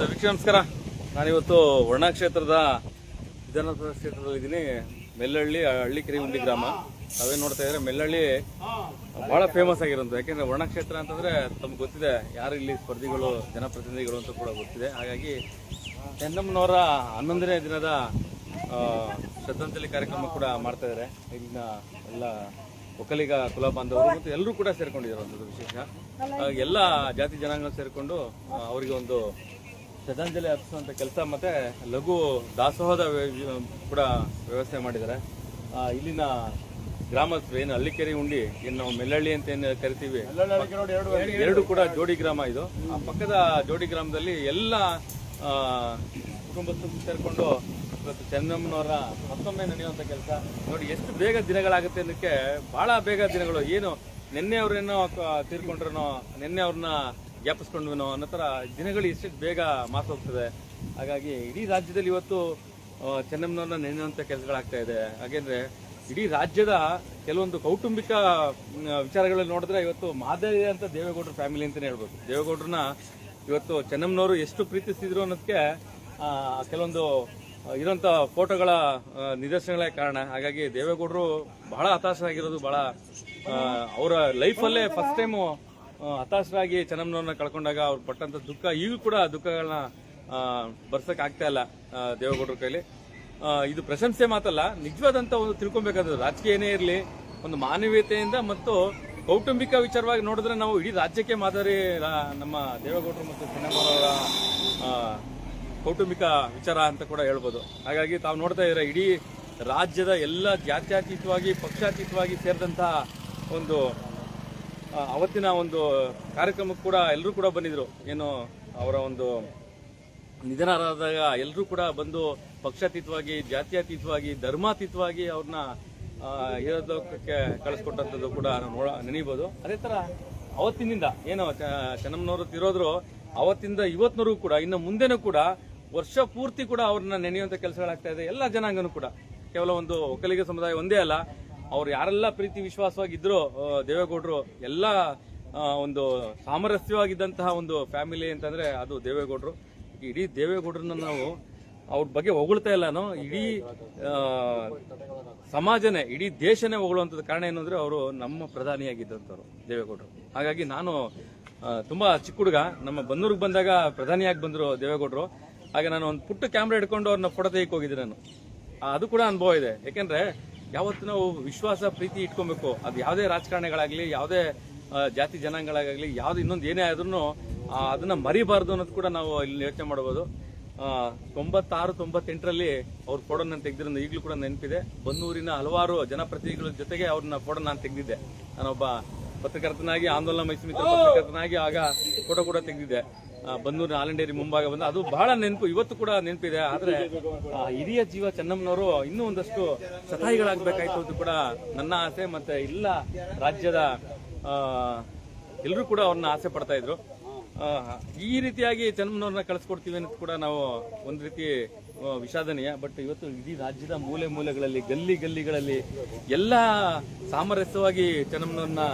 ವೀಕ್ಷಕ ನಮಸ್ಕಾರ. ನಾನಿವತ್ತು ವರ್ಣ ಕ್ಷೇತ್ರದ ವಿಧಾನಸಭಾ ಕ್ಷೇತ್ರದಲ್ಲಿದ್ದೀನಿ. ಮೆಲ್ಲಹಳ್ಳಿ ಹಳ್ಳಿಕೆರೆ ಉಂಡಿ ಗ್ರಾಮ. ನಾವೇ ನೋಡ್ತಾ ಇದ್ರೆ ಮೆಲ್ಲಹಳ್ಳಿ ಬಹಳ ಫೇಮಸ್ ಆಗಿರೋದು. ಯಾಕೆಂದ್ರೆ ವರ್ಣ ಕ್ಷೇತ್ರ ಅಂತಂದ್ರೆ ತಮ್ಗೆ ಗೊತ್ತಿದೆ, ಯಾರು ಇಲ್ಲಿ ಸ್ಪರ್ಧಿಗಳು ಜನಪ್ರತಿನಿಧಿಗಳು ಅಂತ ಕೂಡ ಗೊತ್ತಿದೆ. ಹಾಗಾಗಿ ಚೆನ್ನಮ್ಮನವರ 11ನೇ ದಿನದ ಶ್ರದ್ಧಾಂಜಲಿ ಕಾರ್ಯಕ್ರಮ ಕೂಡ ಮಾಡ್ತಾ ಇದ್ದಾರೆ. ಇಲ್ಲಿನ ಎಲ್ಲ ಒಕ್ಕಲಿಗ ಕುಲ ಬಾಂಧವರು ಮತ್ತು ಎಲ್ಲರೂ ಕೂಡ ಸೇರ್ಕೊಂಡಿದ್ದಾರೆ. ಒಂದು ವಿಶೇಷ ಎಲ್ಲ ಜಾತಿ ಜನಾಂಗ ಸೇರಿಕೊಂಡು ಅವರಿಗೆ ಒಂದು ಶ್ರದ್ಧಾಂಜಲಿ ಅರ್ಪಿಸುವಂತ ಕೆಲಸ ಮತ್ತೆ ಲಘು ದಾಸೋಹದ ಕೂಡ ವ್ಯವಸ್ಥೆ ಮಾಡಿದ್ದಾರೆ. ಇಲ್ಲಿನ ಗ್ರಾಮಸ್ಥರು ಏನು ಹಳ್ಳಿಕೆರೆ ಉಂಡಿ ಏನು ನಾವು ಮೆಲ್ಲಹಳ್ಳಿ ಅಂತ ಏನು ಕರಿತೀವಿ, ಎರಡು ಕೂಡ ಜೋಡಿ ಗ್ರಾಮ. ಇದು ಆ ಪಕ್ಕದ ಜೋಡಿ ಗ್ರಾಮದಲ್ಲಿ ಎಲ್ಲ ಕುಟುಂಬಸ್ಥರು ಸೇರ್ಕೊಂಡು ಇವತ್ತು ಚೆನ್ನಮ್ಮನವರ ಮತ್ತೊಮ್ಮೆ ನೆನೆಯುವಂತ ಕೆಲಸ ನೋಡಿ. ಎಷ್ಟು ಬೇಗ ದಿನಗಳಾಗುತ್ತೆ ಅನ್ನೋಕ್ಕೆ, ಬಹಳ ಬೇಗ ದಿನಗಳು. ಏನು ನಿನ್ನೆ ಅವ್ರೇನೋ ತೀರ್ಕೊಂಡ್ರೇನೋ, ನಿನ್ನೆ ಅವ್ರನ್ನ ಜ್ಞಾಪಿಸ್ಕೊಂಡ್ವೇನೋ ಅನ್ನೋ ತರ ದಿನಗಳು ಎಷ್ಟು ಬೇಗ ಮಾತು ಹೋಗ್ತದೆ. ಹಾಗಾಗಿ ಇಡೀ ರಾಜ್ಯದಲ್ಲಿ ಇವತ್ತು ಚೆನ್ನಮ್ಮನವ್ರನ್ನ ನೆನೆಯುವಂತ ಕೆಲಸಗಳಾಗ್ತಾ ಇದೆ. ಹಾಗೆಂದ್ರೆ ಇಡೀ ರಾಜ್ಯದ ಕೆಲವೊಂದು ಕೌಟುಂಬಿಕ ವಿಚಾರಗಳಲ್ಲಿ ನೋಡಿದ್ರೆ ಇವತ್ತು ಮಾದರಿ ಅಂತ ದೇವೇಗೌಡರ ಫ್ಯಾಮಿಲಿ ಅಂತಾನೆ ಹೇಳ್ಬೋದು. ದೇವೇಗೌಡರನ್ನ ಇವತ್ತು ಚೆನ್ನಮ್ಮನವರು ಎಷ್ಟು ಪ್ರೀತಿಸ್ತಿದ್ರು ಅನ್ನೋದಕ್ಕೆ ಕೆಲವೊಂದು ಇರೋಂಥ ಫೋಟೋಗಳ ನಿದರ್ಶನಗಳೇ ಕಾರಣ. ಹಾಗಾಗಿ ದೇವೇಗೌಡರು ಬಹಳ ಹತಾಶರಾಗಿರೋದು, ಬಹಳ ಅವರ ಲೈಫಲ್ಲೇ ಫಸ್ಟ್ ಟೈಮು ಹತಾಶರಾಗಿ ಚೆನ್ನಮ್ಮನವ್ರನ್ನ ಕಳ್ಕೊಂಡಾಗ ಅವ್ರು ಪಟ್ಟಂತ ದುಃಖ, ಈಗಲೂ ಕೂಡ ದುಃಖಗಳನ್ನ ಬರ್ಸಕ್ ಆಗ್ತಾ ಇಲ್ಲ ದೇವೇಗೌಡರ ಕೈಲಿ. ಇದು ಪ್ರಶಂಸೆ ಮಾತಲ್ಲ, ನಿಜವಾದಂತ ಒಂದು ತಿಳ್ಕೊಬೇಕಾದ್ರು. ರಾಜಕೀಯ ಏನೇ ಇರಲಿ, ಒಂದು ಮಾನವೀಯತೆಯಿಂದ ಮತ್ತು ಕೌಟುಂಬಿಕ ವಿಚಾರವಾಗಿ ನೋಡಿದ್ರೆ ನಾವು ಇಡೀ ರಾಜ್ಯಕ್ಕೆ ಮಾದರಿ ನಮ್ಮ ದೇವೇಗೌಡರು ಮತ್ತು ಚೆನ್ನಮ್ಮನವರ ಕೌಟುಂಬಿಕ ವಿಚಾರ ಅಂತ ಕೂಡ ಹೇಳ್ಬೋದು. ಹಾಗಾಗಿ ತಾವು ನೋಡ್ತಾ ಇದ್ರೆ ಇಡೀ ರಾಜ್ಯದ ಎಲ್ಲ ಜಾತ್ಯತೀತವಾಗಿ ಪಕ್ಷಾತೀತವಾಗಿ ಸೇರಿದಂತಹ ಒಂದು ಅವತ್ತಿನ ಒಂದು ಕಾರ್ಯಕ್ರಮಕ್ಕೆ ಕೂಡ ಎಲ್ಲರೂ ಕೂಡ ಬಂದಿದ್ರು. ಏನು ಅವರ ಒಂದು ನಿಧನ ಆದಾಗ ಎಲ್ಲರೂ ಕೂಡ ಬಂದು ಪಕ್ಷಾತೀತವಾಗಿ, ಜಾತ್ಯತೀತವಾಗಿ, ಧರ್ಮಾತೀತವಾಗಿ ಅವ್ರನ್ನ ಇರೋದಕ್ಕೆ ಕಳಿಸ್ಕೊಟ್ಟಂಥದ್ದು ಕೂಡ ನಾವು ನೆನೀಬಹುದು. ಅದೇ ತರ ಅವತ್ತಿನಿಂದ ಏನು ಚೆನ್ನಮ್ಮನವರು ತಿರೋದ್ರು, ಅವತ್ತಿಂದ ಇವತ್ತಿನವರೆಗೂ ಕೂಡ, ಇನ್ನು ಮುಂದೆನೂ ಕೂಡ ವರ್ಷ ಪೂರ್ತಿ ಕೂಡ ಅವ್ರನ್ನ ನೆನೆಯುವಂತ ಕೆಲಸಗಳಾಗ್ತಾ ಇದೆ. ಎಲ್ಲ ಜನಾಂಗನೂ ಕೂಡ, ಕೇವಲ ಒಂದು ಒಕ್ಕಲಿಗ ಸಮುದಾಯ ಒಂದೇ ಅಲ್ಲ, ಅವ್ರು ಯಾರೆಲ್ಲ ಪ್ರೀತಿ ವಿಶ್ವಾಸವಾಗಿದ್ರು ದೇವೇಗೌಡರು, ಎಲ್ಲ ಒಂದು ಸಾಮರಸ್ಯವಾಗಿದ್ದಂತಹ ಒಂದು ಫ್ಯಾಮಿಲಿ ಅಂತಂದ್ರೆ ಅದು ದೇವೇಗೌಡರು. ಇಡೀ ದೇವೇಗೌಡರನ್ನ ನಾವು ಅವ್ರ ಬಗ್ಗೆ ಹೊಗಳ್ತಾ ಇಲ್ಲನೋ, ಇಡೀ ಸಮಾಜನೇ, ಇಡೀ ದೇಶನೇ ಹೊಗಳುವಂತದ ಕಾರಣ ಏನು ಅಂದ್ರೆ ಅವರು ನಮ್ಮ ಪ್ರಧಾನಿಯಾಗಿದ್ದಂಥವ್ರು ದೇವೇಗೌಡರು. ಹಾಗಾಗಿ ನಾನು ತುಂಬಾ ಚಿಕ್ಕ ಹುಡುಗ, ನಮ್ಮ ಬನ್ನೂರಿಗೆ ಬಂದಾಗ ಪ್ರಧಾನಿಯಾಗಿ ಬಂದ್ರು ದೇವೇಗೌಡರು. ಹಾಗೆ ನಾನು ಒಂದು ಪುಟ್ಟ ಕ್ಯಾಮ್ರಾ ಹಿಡ್ಕೊಂಡು ಅವ್ರನ್ನ ಫೋಟೋ ತೆಗೆಯಕ್ಕೆ ಹೋಗಿದ್ದೆ ನಾನು. ಅದು ಕೂಡ ಅನುಭವ ಇದೆ. ಯಾಕೆಂದ್ರೆ ಯಾವತ್ತು ನಾವು ವಿಶ್ವಾಸ ಪ್ರೀತಿ ಇಟ್ಕೊಬೇಕು. ಅದು ಯಾವುದೇ ರಾಜಕಾರಣಿಗಳಾಗ್ಲಿ, ಯಾವುದೇ ಜಾತಿ ಜನಾಂಗಗಳಾಗಲಿ, ಯಾವ್ದು ಇನ್ನೊಂದು ಏನೇ ಆದ್ರೂ ಅದನ್ನ ಮರಿಬಾರ್ದು ಅನ್ನೋದು ಕೂಡ ನಾವು ಇಲ್ಲಿ ಯೋಚನೆ ಮಾಡಬಹುದು. 96-98ರಲ್ಲಿ ಅವ್ರ ಫೋಟೋ ನಾನು ತೆಗೆದಿರೋದು ಈಗಲೂ ಕೂಡ ನೆನಪಿದೆ. ಬನ್ನೂರಿನ ಹಲವಾರು ಜನಪ್ರತಿನಿಧಿಗಳ ಜೊತೆಗೆ ಅವ್ರನ್ನ ಫೋಟೋ ನಾನು ತೆಗೆದಿದ್ದೆ. ನಾನೊಬ್ಬ ಪತ್ರಕರ್ತನಾಗಿ, ಆಂದೋಲನ ಮೈಸೂರು ಪತ್ರಕರ್ತನಾಗಿ ಆಗ ಫೋಟೋ ಕೂಡ ತೆಗೆದಿದ್ದೆ. ಬನ್ನೂರಿನ ಆಲಂಡೇರಿ ಮುಂಭಾಗ ಬಂದ, ಅದು ಬಹಳ ನೆನಪು, ಇವತ್ತು ಕೂಡ ನೆನಪಿದೆ. ಆದ್ರೆ ಹಿರಿಯ ಜೀವ ಚೆನ್ನಮ್ಮನವರು ಇನ್ನೂ ಒಂದಷ್ಟು ಶತಾಯಿಗಳಾಗಬೇಕಾಯ್ತು ಅಂತ ಕೂಡ ನನ್ನ ಆಸೆ. ಮತ್ತೆ ಇಲ್ಲ ರಾಜ್ಯದ ಎಲ್ಲರೂ ಕೂಡ ಅವ್ರನ್ನ ಆಸೆ ಪಡ್ತಾ ಇದ್ರು. ಈ ರೀತಿಯಾಗಿ ಚೆನ್ನಮ್ಮನವ್ರನ್ನ ಕಳಿಸ್ಕೊಡ್ತೀವಿ ಅನ್ನೋದು ಕೂಡ ನಾವು ಒಂದು ರೀತಿ ವಿಷಾದನೀಯ. ಬಟ್ ಇವತ್ತು ಇಡೀ ರಾಜ್ಯದ ಮೂಲೆ ಮೂಲೆಗಳಲ್ಲಿ, ಗಲ್ಲಿ ಗಲ್ಲಿಗಳಲ್ಲಿ ಎಲ್ಲ ಸಾಮರಸ್ಯವಾಗಿ ಚೆನ್ನಮ್ಮನವ್ರನ್ನ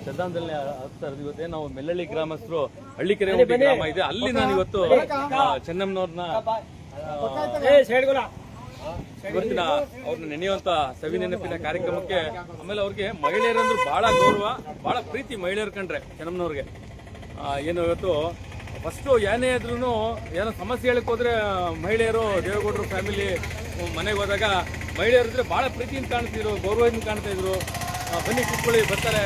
ಶ್ರದ್ಧಾಂಜಲಿ ಅರ್ಪಿಸ್ತಾರೆ. ಇವತ್ತೇ ನಾವು ಮೆಲ್ಲಹಳ್ಳಿ ಗ್ರಾಮಸ್ಥರು, ಹಳ್ಳಿಕೆರೆ ಗ್ರಾಮ ಇದೆ, ಅಲ್ಲಿ ನಾನು ಇವತ್ತು ಚೆನ್ನಮ್ಮನವ್ರನ್ನ ಇವತ್ತಿನ ಅವ್ರನ್ನ ನೆನೆಯುವಂತ ಸವಿ ನೆನಪಿನ ಕಾರ್ಯಕ್ರಮಕ್ಕೆ, ಆಮೇಲೆ ಅವ್ರಿಗೆ ಮಹಿಳೆಯರಂದ್ರು ಬಹಳ ಗೌರವ, ಬಹಳ ಪ್ರೀತಿ ಮಹಿಳೆಯರ್ ಕಂಡ್ರೆ ಚೆನ್ನಮ್ಮನವ್ರಿಗೆ. ಏನು ಇವತ್ತು ಫಸ್ಟ್ ಏನೇ ಇದ್ರೂ ಏನೋ ಸಮಸ್ಯೆ ಹೇಳಕ್ ಹೋದ್ರೆ ಮಹಿಳೆಯರು, ದೇವೇಗೌಡರು ಫ್ಯಾಮಿಲಿ ಮನೆಗೆ ಹೋದಾಗ ಮಹಿಳೆಯರಿದ್ರೆ ಬಹಳ ಪ್ರೀತಿಯಿಂದ ಕಾಣ್ತಿದ್ರು, ಗೌರವದಿಂದ ಕಾಣ್ತಾ ಇದ್ರು. ಬನ್ನಿ ಕೂತ್ಕೊಳ್ಳಿ, ಬರ್ತಾರೆ,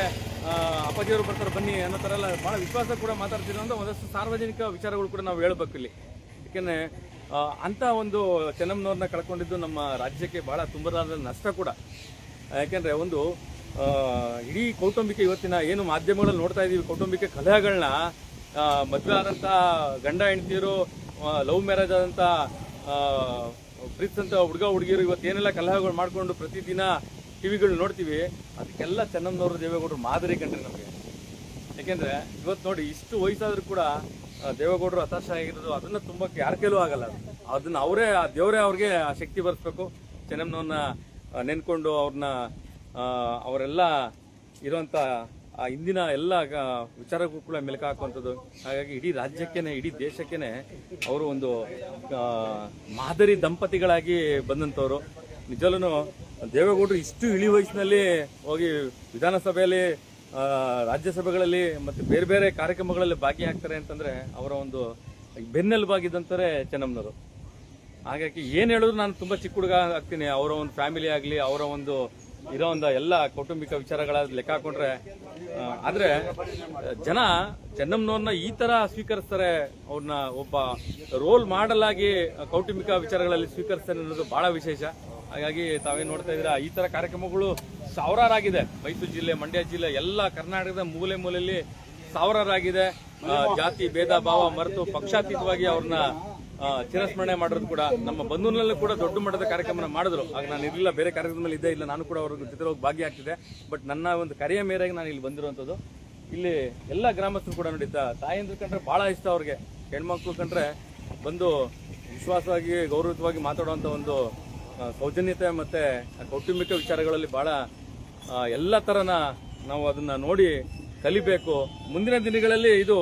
ಅಪ್ಪಾಜಿಯವರು ಬರ್ತಾರೆ ಬನ್ನಿ ಅನ್ನೋ ತರ ಎಲ್ಲ ಬಹಳ ವಿಶ್ವಾಸ ಕೂಡ ಮಾತಾಡ್ತಿದ್ರು. ಅಂತ ಒಂದಷ್ಟು ಸಾರ್ವಜನಿಕ ವಿಚಾರಗಳು ಕೂಡ ನಾವು ಹೇಳ್ಬೇಕು ಇಲ್ಲಿ. ಯಾಕೆಂದ್ರೆ ಅಂತ ಒಂದು ಚೆನ್ನಮ್ಮನವ್ರನ್ನ ಕಳ್ಕೊಂಡಿದ್ದು ನಮ್ಮ ರಾಜ್ಯಕ್ಕೆ ಬಹಳ ತುಂಬಲಾದ ನಷ್ಟ ಕೂಡ. ಯಾಕೆಂದ್ರೆ ಒಂದು ಇಡೀ ಕೌಟುಂಬಿಕ, ಇವತ್ತಿನ ಏನು ಮಾಧ್ಯಮಗಳಲ್ಲಿ ನೋಡ್ತಾ ಇದೀವಿ, ಕೌಟುಂಬಿಕ ಕಲಹಗಳನ್ನ, ಮದುವೆ ಆದಂತ ಗಂಡ ಹೆಂಡತಿಯರು, ಲವ್ ಮ್ಯಾರೇಜ್ ಆದಂತ ಪ್ರೀತಿಸಂತ ಹುಡುಗ ಹುಡುಗಿಯರು ಇವತ್ತೇನೆಲ್ಲ ಕಲಹಗಳು ಮಾಡ್ಕೊಂಡು ಪ್ರತಿದಿನ ಟಿವಿಗಳು ನೋಡ್ತೀವಿ. ಅದಕ್ಕೆಲ್ಲ ಚೆನ್ನಮ್ಮನವರು, ದೇವೇಗೌಡರು ಮಾದರಿ ಕಂಡ್ರೆ ನಮಗೆ. ಯಾಕೆಂದ್ರೆ ಇವತ್ತು ನೋಡಿ, ಇಷ್ಟು ವಯಸ್ಸಾದ್ರೂ ಕೂಡ ದೇವೇಗೌಡರು ಹತಾಶ ಆಗಿರೋದು, ಅದನ್ನ ತುಂಬಕ್ಕೆ ಯಾರ ಕೈಲೂ ಆಗಲ್ಲ. ಅದನ್ನ ಅವರೇ, ದೇವರೇ ಅವ್ರಿಗೆ ಆ ಶಕ್ತಿ ಬರ್ಸ್ಬೇಕು. ಚೆನ್ನಮ್ಮನವ್ರನ್ನ ನೆನ್ಕೊಂಡು ಅವ್ರನ್ನ, ಅವರೆಲ್ಲ ಇರುವಂತ ಆ ಹಿಂದಿನ ಎಲ್ಲ ವಿಚಾರಕ್ಕೂ ಕೂಡ ಮೆಲುಕು ಹಾಕುವಂಥದ್ದು. ಹಾಗಾಗಿ ಇಡೀ ರಾಜ್ಯಕ್ಕೇನೆ, ಇಡೀ ದೇಶಕ್ಕೇನೆ ಅವರು ಒಂದು ಮಾದರಿ ದಂಪತಿಗಳಾಗಿ ಬಂದಂಥವ್ರು. ನಿಜವೂ ದೇವೇಗೌಡರು ಇಷ್ಟು ಇಳಿ ವಯಸ್ಸಿನಲ್ಲಿ ಹೋಗಿ ವಿಧಾನಸಭೆಯಲ್ಲಿ, ರಾಜ್ಯಸಭೆಗಳಲ್ಲಿ ಮತ್ತು ಬೇರೆ ಬೇರೆ ಕಾರ್ಯಕ್ರಮಗಳಲ್ಲಿ ಭಾಗಿಯಾಗ್ತಾರೆ ಅಂತಂದ್ರೆ ಅವರ ಒಂದು ಬೆನ್ನೆಲುಬಾಗಿದ್ದಂತಾರೆ ಚೆನ್ನಮ್ಮನವರು. ಹಾಗಾಗಿ ಏನು ಹೇಳಿದ್ರು ನಾನು ತುಂಬಾ ಚಿಕ್ಕ ಹುಡುಗ ಆಗ್ತೀನಿ. ಅವರ ಒಂದು ಫ್ಯಾಮಿಲಿ ಆಗಲಿ, ಅವರ ಒಂದು ಇರೋ ಒಂದು ಎಲ್ಲ ಕೌಟುಂಬಿಕ ವಿಚಾರಗಳ ಲೆಕ್ಕ ಹಾಕೊಂಡ್ರೆ, ಆದ್ರೆ ಜನ ಚೆನ್ನಮ್ಮನವ್ರನ್ನ ಈ ತರ ಸ್ವೀಕರಿಸ್ತಾರೆ. ಅವ್ರನ್ನ ಒಬ್ಬ ರೋಲ್ ಮಾಡೆಲ್ ಆಗಿ ಕೌಟುಂಬಿಕ ವಿಚಾರಗಳಲ್ಲಿ ಸ್ವೀಕರಿಸ್ತಾರೆ ಅನ್ನೋದು ಬಹಳ ವಿಶೇಷ. ಹಾಗಾಗಿ ತಾವೇನ್ ನೋಡ್ತಾ ಇದ್ದೀರಾ, ಈ ತರ ಕಾರ್ಯಕ್ರಮಗಳು ಸಾವಿರಾರಾಗಿದೆ. ಮೈಸೂರು ಜಿಲ್ಲೆ, ಮಂಡ್ಯ ಜಿಲ್ಲೆ, ಎಲ್ಲ ಕರ್ನಾಟಕದ ಮೂಲೆ ಮೂಲೆಯಲ್ಲಿ ಸಾವಿರಾರಾಗಿದೆ. ಜಾತಿ ಭೇದ ಭಾವ ಮರೆತು ಪಕ್ಷಾತೀತವಾಗಿ ಅವ್ರನ್ನ ಚಿರಸ್ಮರಣೆ ಮಾಡೋದು ಕೂಡ ನಮ್ಮ ಬಂಧುನಲ್ಲೂ ಕೂಡ ದೊಡ್ಡ ಮಟ್ಟದ ಕಾರ್ಯಕ್ರಮ ಮಾಡಿದ್ರು. ಆಗ ನಾನು ಇರಲಿಲ್ಲ, ಬೇರೆ ಕಾರ್ಯಕ್ರಮದಲ್ಲಿ ಇದ್ದೇ ಇಲ್ಲ, ನಾನು ಕೂಡ ಅವ್ರ ಜೊತೆ ಹೋಗಿ ಭಾಗಿಯಾಗ್ತಿದ್ದೆ. ಬಟ್ ನನ್ನ ಒಂದು ಕರೆಯ ಮೇರೆಗೆ ನಾನು ಇಲ್ಲಿ ಬಂದಿರುವಂಥದ್ದು. ಇಲ್ಲಿ ಎಲ್ಲ ಗ್ರಾಮಸ್ಥರು ಕೂಡ ನಡೀತಾ, ತಾಯಂದ್ರು ಕಂಡ್ರೆ ಬಹಳ ಇಷ್ಟ ಅವ್ರಿಗೆ. ಹೆಣ್ಮಕ್ಳು ಕಂಡ್ರೆ ಬಂದು ವಿಶ್ವಾಸವಾಗಿ, ಗೌರವಯುತವಾಗಿ ಮಾತಾಡುವಂಥ ಒಂದು ಸೌಜನ್ಯತೆ ಮತ್ತೆ ಕೌಟುಂಬಿಕ ವಿಚಾರಗಳಲ್ಲಿ ಬಹಳ ಎಲ್ಲ ತರನ ನಾವು ಅದನ್ನ ನೋಡಿ ಕಲಿಬೇಕು. ಮುಂದಿನ ದಿನಗಳಲ್ಲಿ ಇದು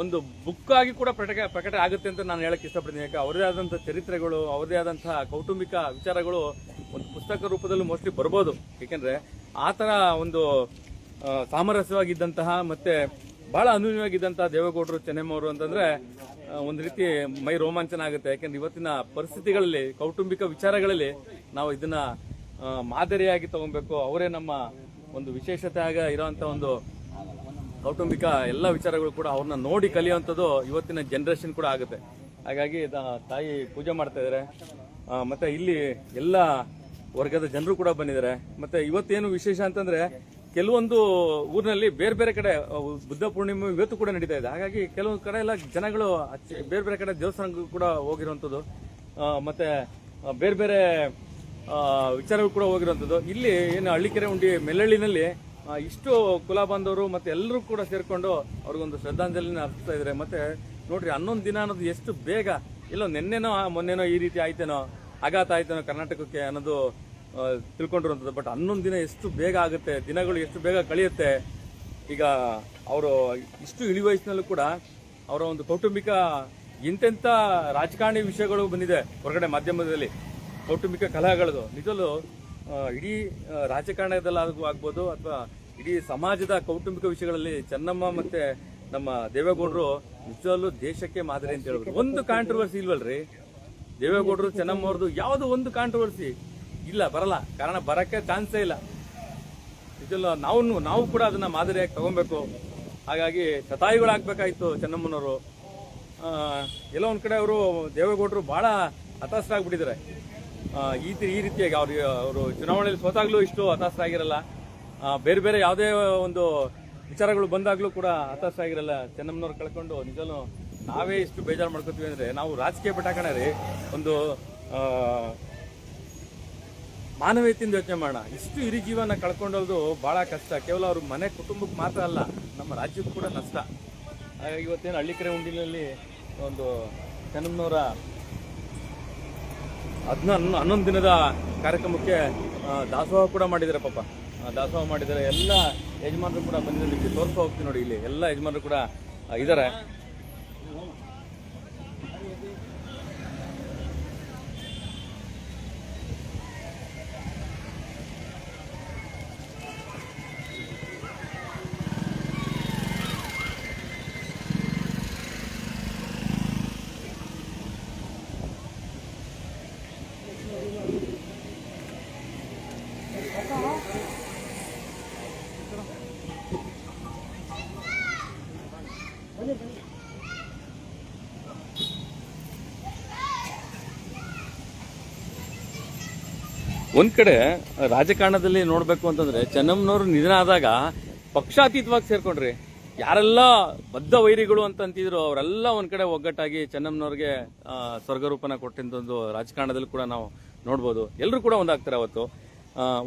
ಒಂದು ಬುಕ್ ಆಗಿ ಕೂಡ ಪ್ರಕಟ ಆಗುತ್ತೆ ಅಂತ ನಾನು ಹೇಳಕ್ ಇಷ್ಟಪಡ್ತೀನಿ. ಯಾಕೆ ಅವರದೇ ಆದಂತಹ ಚರಿತ್ರೆಗಳು, ಅವರದೇ ಆದಂತಹ ಕೌಟುಂಬಿಕ ವಿಚಾರಗಳು ಒಂದು ಪುಸ್ತಕ ರೂಪದಲ್ಲೂ ಮೋಸ್ಟ್ಲಿ ಬರ್ಬೋದು. ಏಕೆಂದ್ರೆ ಆ ತರ ಒಂದು ಸಾಮರಸ್ಯವಾಗಿದ್ದಂತಹ ಮತ್ತೆ ಬಹಳ ಅನ್ಯೂನ್ಯವಾಗಿದ್ದಂತಹ ದೇವೇಗೌಡರು, ಚೆನ್ನಮ್ಮವರು ಅಂತಂದ್ರೆ ಒಂದು ರೀತಿ ಮೈ ರೋಮಾಂಚನ ಆಗುತ್ತೆ. ಯಾಕೆಂದ್ರೆ ಇವತ್ತಿನ ಪರಿಸ್ಥಿತಿಗಳಲ್ಲಿ, ಕೌಟುಂಬಿಕ ವಿಚಾರಗಳಲ್ಲಿ ನಾವು ಇದನ್ನ ಮಾದರಿಯಾಗಿ ತಗೊಬೇಕು. ಅವರೇ ನಮ್ಮ ಒಂದು ವಿಶೇಷತೆ ಆಗ ಇರೋಂತ ಒಂದು ಕೌಟುಂಬಿಕ ಎಲ್ಲ ವಿಚಾರಗಳು ಕೂಡ ಅವ್ರನ್ನ ನೋಡಿ ಕಲಿಯುವಂಥದ್ದು ಇವತ್ತಿನ ಜನರೇಷನ್ ಕೂಡ ಆಗುತ್ತೆ. ಹಾಗಾಗಿ ತಾಯಿ ಪೂಜೆ ಮಾಡ್ತಾ ಇದ್ದಾರೆ. ಮತ್ತೆ ಇಲ್ಲಿ ಎಲ್ಲ ವರ್ಗದ ಜನರು ಕೂಡ ಬಂದಿದ್ದಾರೆ. ಮತ್ತೆ ಇವತ್ತೇನು ವಿಶೇಷ ಅಂತಂದ್ರೆ, ಕೆಲವೊಂದು ಊರಿನಲ್ಲಿ ಬೇರೆ ಬೇರೆ ಕಡೆ ಬುದ್ಧ ಪೂರ್ಣಿಮೆ ಇವತ್ತು ಕೂಡ ನಡೀತಾ ಇದೆ. ಹಾಗಾಗಿ ಕೆಲವೊಂದು ಕಡೆ ಎಲ್ಲ ಜನಗಳು ಬೇರೆ ಬೇರೆ ಕಡೆ ದೇವಸ್ಥಾನಕ್ಕೂ ಕೂಡ ಹೋಗಿರುವಂಥದ್ದು, ಮತ್ತೆ ಬೇರೆ ಬೇರೆ ವಿಚಾರಗಳು ಕೂಡ ಹೋಗಿರುವಂಥದ್ದು. ಇಲ್ಲಿ ಏನು ಹಳ್ಳಿಕೆರೆ ಉಂಡಿ ಮೆಲ್ಲಳ್ಳಿನಲ್ಲಿ ಇಷ್ಟು ಕುಲ ಬಾಂಧವರು ಮತ್ತೆ ಎಲ್ಲರೂ ಕೂಡ ಸೇರ್ಕೊಂಡು ಅವ್ರಿಗೊಂದು ಶ್ರದ್ಧಾಂಜಲಿನ ಅರ್ಪಿಸ್ತಾ ಇದ್ದಾರೆ. ಮತ್ತೆ ನೋಡ್ರಿ, 11 ದಿನ ಅನ್ನೋದು ಎಷ್ಟು ಬೇಗ, ಎಲ್ಲೋ ನಿನ್ನೆನೋ ಮೊನ್ನೆನೋ ಈ ರೀತಿ ಆಯ್ತೇನೋ, ಆಘಾತ ಆಯ್ತೇನೋ ಕರ್ನಾಟಕಕ್ಕೆ ಅನ್ನೋದು ತಿಳ್ಕೊಂಡಿರುವಂಥದ್ದು. ಬಟ್ 11 ದಿನ ಎಷ್ಟು ಬೇಗ ಆಗುತ್ತೆ, ದಿನಗಳು ಎಷ್ಟು ಬೇಗ ಕಳೆಯುತ್ತೆ. ಈಗ ಅವರು ಇಷ್ಟು ಇಳಿ ವಯಸ್ಸಿನಲ್ಲೂ ಕೂಡ ಅವರ ಒಂದು ಕೌಟುಂಬಿಕ ಎಂತೆಂಥ ರಾಜಕಾರಣಿ ವಿಷಯಗಳು ಬಂದಿದೆ ಹೊರಗಡೆ ಮಾಧ್ಯಮದಲ್ಲಿ, ಕೌಟುಂಬಿಕ ಕಲಹಗಳದು. ನಿಜವೂ ಇಡೀ ರಾಜಕಾರಣದಲ್ಲಿ ಆಗ್ಬೋದು ಅಥವಾ ಇಡೀ ಸಮಾಜದ ಕೌಟುಂಬಿಕ ವಿಷಯಗಳಲ್ಲಿ ಚೆನ್ನಮ್ಮ ಮತ್ತೆ ನಮ್ಮ ದೇವೇಗೌಡರು ನಿಜವಲ್ಲೂ ದೇಶಕ್ಕೆ ಮಾದರಿ ಅಂತ ಹೇಳ್ಬೋದು. ಒಂದು ಕಾಂಟ್ರವರ್ಸಿ ಇಲ್ವಲ್ರಿ ದೇವೇಗೌಡರು, ಚೆನ್ನಮ್ಮ ಅವ್ರದ್ದು ಯಾವುದು ಒಂದು ಕಾಂಟ್ರವರ್ಸಿ ಇಲ್ಲ, ಬರಲ್ಲ. ಕಾರಣ ಬರಕ್ಕೆ ಚಾನ್ಸೇ ಇಲ್ಲ. ನಿಜವಲ್ಲ ನಾವು ಕೂಡ ಅದನ್ನ ಮಾದರಿಯಾಗಿ ತಗೊಬೇಕು. ಹಾಗಾಗಿ ಶತಾಯುಗಳಾಗಬೇಕಾಯ್ತು ಚೆನ್ನಮ್ಮನವರು. ಎಲ್ಲೋ ಒಂದ್ ಕಡೆ ಅವರು ದೇವೇಗೌಡರು ಬಹಳ ಹತಾಶರಾಗ್ಬಿಟ್ಟಿದ್ದಾರೆ. ಈ ರೀತಿಯಾಗಿ ಅವರು ಚುನಾವಣೆಯಲ್ಲಿ ಸೋತಾಗ್ಲೂ ಇಷ್ಟು ಹತಾಶರಾಗಿರಲ್ಲ. ಬೇರೆ ಬೇರೆ ಯಾವುದೇ ಒಂದು ವಿಚಾರಗಳು ಬಂದಾಗ್ಲೂ ಕೂಡ ಹತಾಶರಾಗಿರಲ್ಲ. ಚೆನ್ನಮ್ಮನವ್ರು ಕಳ್ಕೊಂಡು ನಿಜವೂ ನಾವೇ ಇಷ್ಟು ಬೇಜಾರು ಮಾಡ್ಕೋತೀವಿ ಅಂದ್ರೆ ನಾವು ರಾಜಕೀಯ ಪಟಾಕಣ ರೀ. ಒಂದು ಮಾನವೀಯತೆಯಿಂದ ಯೋಚನೆ ಮಾಡೋಣ. ಇಷ್ಟು ಹಿರಿ ಜೀವನ ಕಳ್ಕೊಂಡೋದು ಬಹಳ ಕಷ್ಟ. ಕೇವಲ ಅವ್ರ ಮನೆ ಕುಟುಂಬಕ್ಕೆ ಮಾತ್ರ ಅಲ್ಲ, ನಮ್ಮ ರಾಜ್ಯಕ್ಕೂ ಕೂಡ ನಷ್ಟ. ಹಾಗಾಗಿ ಇವತ್ತೇನು ಹಳ್ಳಿಕೆರೆ ಉಂಡಿನಲ್ಲಿ ಒಂದು ಚೆನ್ನಮ್ಮನವರ 11 ದಿನದ ಕಾರ್ಯಕ್ರಮಕ್ಕೆ ದಾಸೋಹ ಕೂಡ ಮಾಡಿದ್ದಾರೆ. ಪಾಪ ದಾಸೋಹ ಮಾಡಿದ್ದಾರೆ. ಎಲ್ಲ ಯಜಮಾನರು ಕೂಡ ಬಂದಿದ್ದಾರೆ. ನಿಮಗೆ ತೋರಿಸ್ತಾ ಹೋಗ್ತೀನಿ ನೋಡಿ, ಇಲ್ಲಿ ಎಲ್ಲ ಯಜಮಾನರು ಕೂಡ ಇದ್ದಾರೆ. ಒಂದ್ ಕಡೆ ರಾಜಕಾರಣದಲ್ಲಿ ನೋಡ್ಬೇಕು ಅಂತಂದ್ರೆ, ಚೆನ್ನಮ್ಮನವರು ನಿಧನ ಆದಾಗ ಪಕ್ಷಾತೀತವಾಗಿ ಸೇರ್ಕೊಂಡ್ರಿ. ಯಾರೆಲ್ಲ ಬದ್ಧ ವೈರಿಗಳು ಅಂತ ಅಂತಿದ್ರು ಅವರೆಲ್ಲ ಒಂದ್ ಕಡೆ ಒಗ್ಗಟ್ಟಾಗಿ ಚೆನ್ನಮ್ಮನವ್ರಿಗೆ ಸ್ವರ್ಗರೂಪನ ಕೊಟ್ಟಿದ್ದ ಒಂದು ರಾಜಕಾರಣದಲ್ಲಿ ಕೂಡ ನಾವು ನೋಡ್ಬೋದು. ಎಲ್ಲರೂ ಕೂಡ ಒಂದಾಗ್ತಾರೆ. ಅವತ್ತು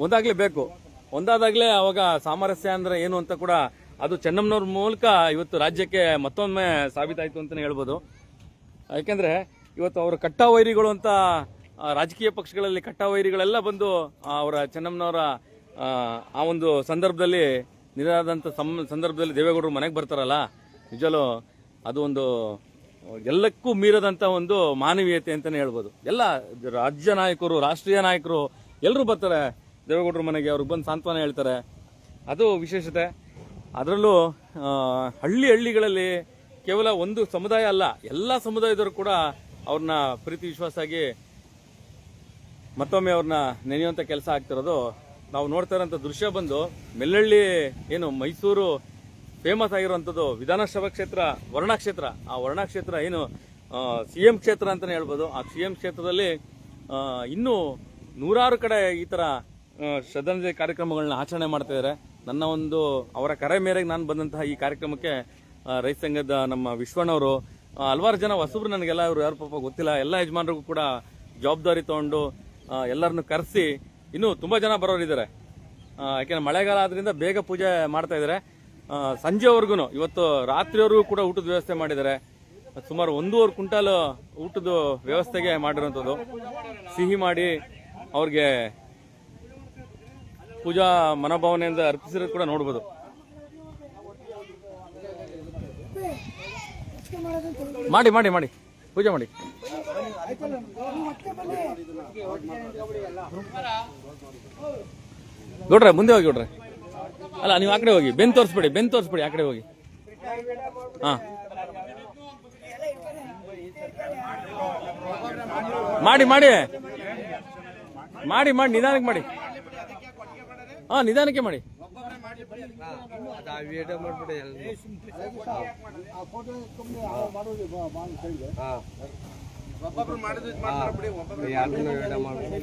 ಒಂದಾಗ್ಲೇಬೇಕು. ಒಂದಾದಾಗ್ಲೇ ಅವಾಗ ಸಾಮರಸ್ಯ ಅಂದ್ರೆ ಏನು ಅಂತ ಕೂಡ ಅದು ಚೆನ್ನಮ್ಮನವ್ರ ಮೂಲಕ ಇವತ್ತು ರಾಜ್ಯಕ್ಕೆ ಮತ್ತೊಮ್ಮೆ ಸಾಬೀತಾಯ್ತು ಅಂತಾನೆ ಹೇಳ್ಬೋದು. ಯಾಕೆಂದ್ರೆ ಇವತ್ತು ಅವರು ಕಟ್ಟ ವೈರಿಗಳು ಅಂತ ರಾಜಕೀಯ ಪಕ್ಷಗಳಲ್ಲಿ ಕಟ್ಟ ವೈರಿಗಳೆಲ್ಲ ಬಂದು ಅವರ ಚೆನ್ನಮ್ಮನವರ ಆ ಒಂದು ಸಂದರ್ಭದಲ್ಲಿ ನಿರಾದಂಥ ಸಂದರ್ಭದಲ್ಲಿ ದೇವೇಗೌಡರು ಮನೆಗೆ ಬರ್ತಾರಲ್ಲ, ನಿಜವೂ ಅದು ಒಂದು ಎಲ್ಲಕ್ಕೂ ಮೀರದಂಥ ಒಂದು ಮಾನವೀಯತೆ ಅಂತಲೇ ಹೇಳ್ಬೋದು. ಎಲ್ಲ ರಾಜ್ಯ ನಾಯಕರು, ರಾಷ್ಟ್ರೀಯ ನಾಯಕರು ಎಲ್ಲರೂ ಬರ್ತಾರೆ ದೇವೇಗೌಡರ ಮನೆಗೆ, ಅವ್ರಿಗೆ ಬಂದು ಸಾಂತ್ವನ ಹೇಳ್ತಾರೆ. ಅದು ವಿಶೇಷತೆ. ಅದರಲ್ಲೂ ಹಳ್ಳಿಗಳಲ್ಲಿ ಕೇವಲ ಒಂದು ಸಮುದಾಯ ಅಲ್ಲ, ಎಲ್ಲ ಸಮುದಾಯದವರು ಕೂಡ ಅವ್ರನ್ನ ಪ್ರೀತಿ ವಿಶ್ವಾಸ ಆಗಿ ಮತ್ತೊಮ್ಮೆ ಅವ್ರನ್ನ ನೆನೆಯುವಂಥ ಕೆಲಸ ಆಗ್ತಿರೋದು ನಾವು ನೋಡ್ತಾ ಇರೋಂಥ ದೃಶ್ಯ. ಬಂದು ಮೆಲ್ಲಳ್ಳಿ ಏನು ಮೈಸೂರು ಫೇಮಸ್ ಆಗಿರುವಂಥದ್ದು ವಿಧಾನಸಭಾ ಕ್ಷೇತ್ರ ವರ್ಣಾ ಕ್ಷೇತ್ರ. ಆ ವರ್ಣಾ ಕ್ಷೇತ್ರ ಏನು CM ಕ್ಷೇತ್ರ ಅಂತಲೇ ಹೇಳ್ಬೋದು. ಆ CM ಕ್ಷೇತ್ರದಲ್ಲಿ ಇನ್ನೂ ನೂರಾರು ಕಡೆ ಈ ಥರ ಶ್ರದ್ಧಾಂಜಲಿ ಕಾರ್ಯಕ್ರಮಗಳನ್ನ ಆಚರಣೆ ಮಾಡ್ತಾ ಇದ್ದಾರೆ. ನನ್ನ ಒಂದು ಅವರ ಕರೆ ಮೇರೆಗೆ ನಾನು ಬಂದಂತಹ ಈ ಕಾರ್ಯಕ್ರಮಕ್ಕೆ ರೈತ ಸಂಘದ ನಮ್ಮ ವಿಶ್ವಣ್ಣವರು, ಹಲವಾರು ಜನ ಹೊಸಬ್ರು, ನನಗೆಲ್ಲ ಇವರು ಯಾರು ಪಾಪ ಗೊತ್ತಿಲ್ಲ, ಎಲ್ಲ ಯಜಮಾನರಿಗೂ ಕೂಡ ಜವಾಬ್ದಾರಿ ತಗೊಂಡು ಎಲ್ಲರನ್ನು ಕರೆಸಿ ಇನ್ನೂ ತುಂಬ ಜನ ಬರೋರಿದ್ದಾರೆ. ಯಾಕೆಂದ್ರೆ ಮಳೆಗಾಲ ಆದ್ರಿಂದ ಬೇಗ ಪೂಜೆ ಮಾಡ್ತಾ ಇದ್ದಾರೆ. ಸಂಜೆವರೆಗೂ ಇವತ್ತು ರಾತ್ರಿವರೆಗೂ ಕೂಡ ಊಟದ ವ್ಯವಸ್ಥೆ ಮಾಡಿದ್ದಾರೆ. ಸುಮಾರು 1.5 ಕ್ವಿಂಟಾಲ್ ಊಟದ ವ್ಯವಸ್ಥೆಗೆ ಮಾಡಿರುವಂಥದ್ದು. ಸಿಹಿ ಮಾಡಿ ಅವ್ರಿಗೆ ಪೂಜಾ ಮನೋಭಾವನೆಯಿಂದ ಅರ್ಪಿಸಿರೋದು ಕೂಡ ನೋಡ್ಬೋದು. ಮಾಡಿ ಮಾಡಿ ಮಾಡಿ ಪೂಜೆ ಮಾಡಿ. ಗೌಡ್ರೆ ಮುಂದೆ ಹೋಗಿ, ಗೌಡ್ರೆ ಅಲ್ಲ ನೀವು ಆ ಕಡೆ ಹೋಗಿ, ಬೆನ್ ತೋರಿಸ್ಬೇಡಿ ಆ ಕಡೆ ಹೋಗಿ. ಹಾ ಮಾಡಿ ಮಾಡಿ ಮಾಡಿ ಮಾಡಿ ನಿಧಾನಕ್ಕೆ ಮಾಡಿ. ಹಾ ನಿಧಾನಕ್ಕೆ ಮಾಡಿ.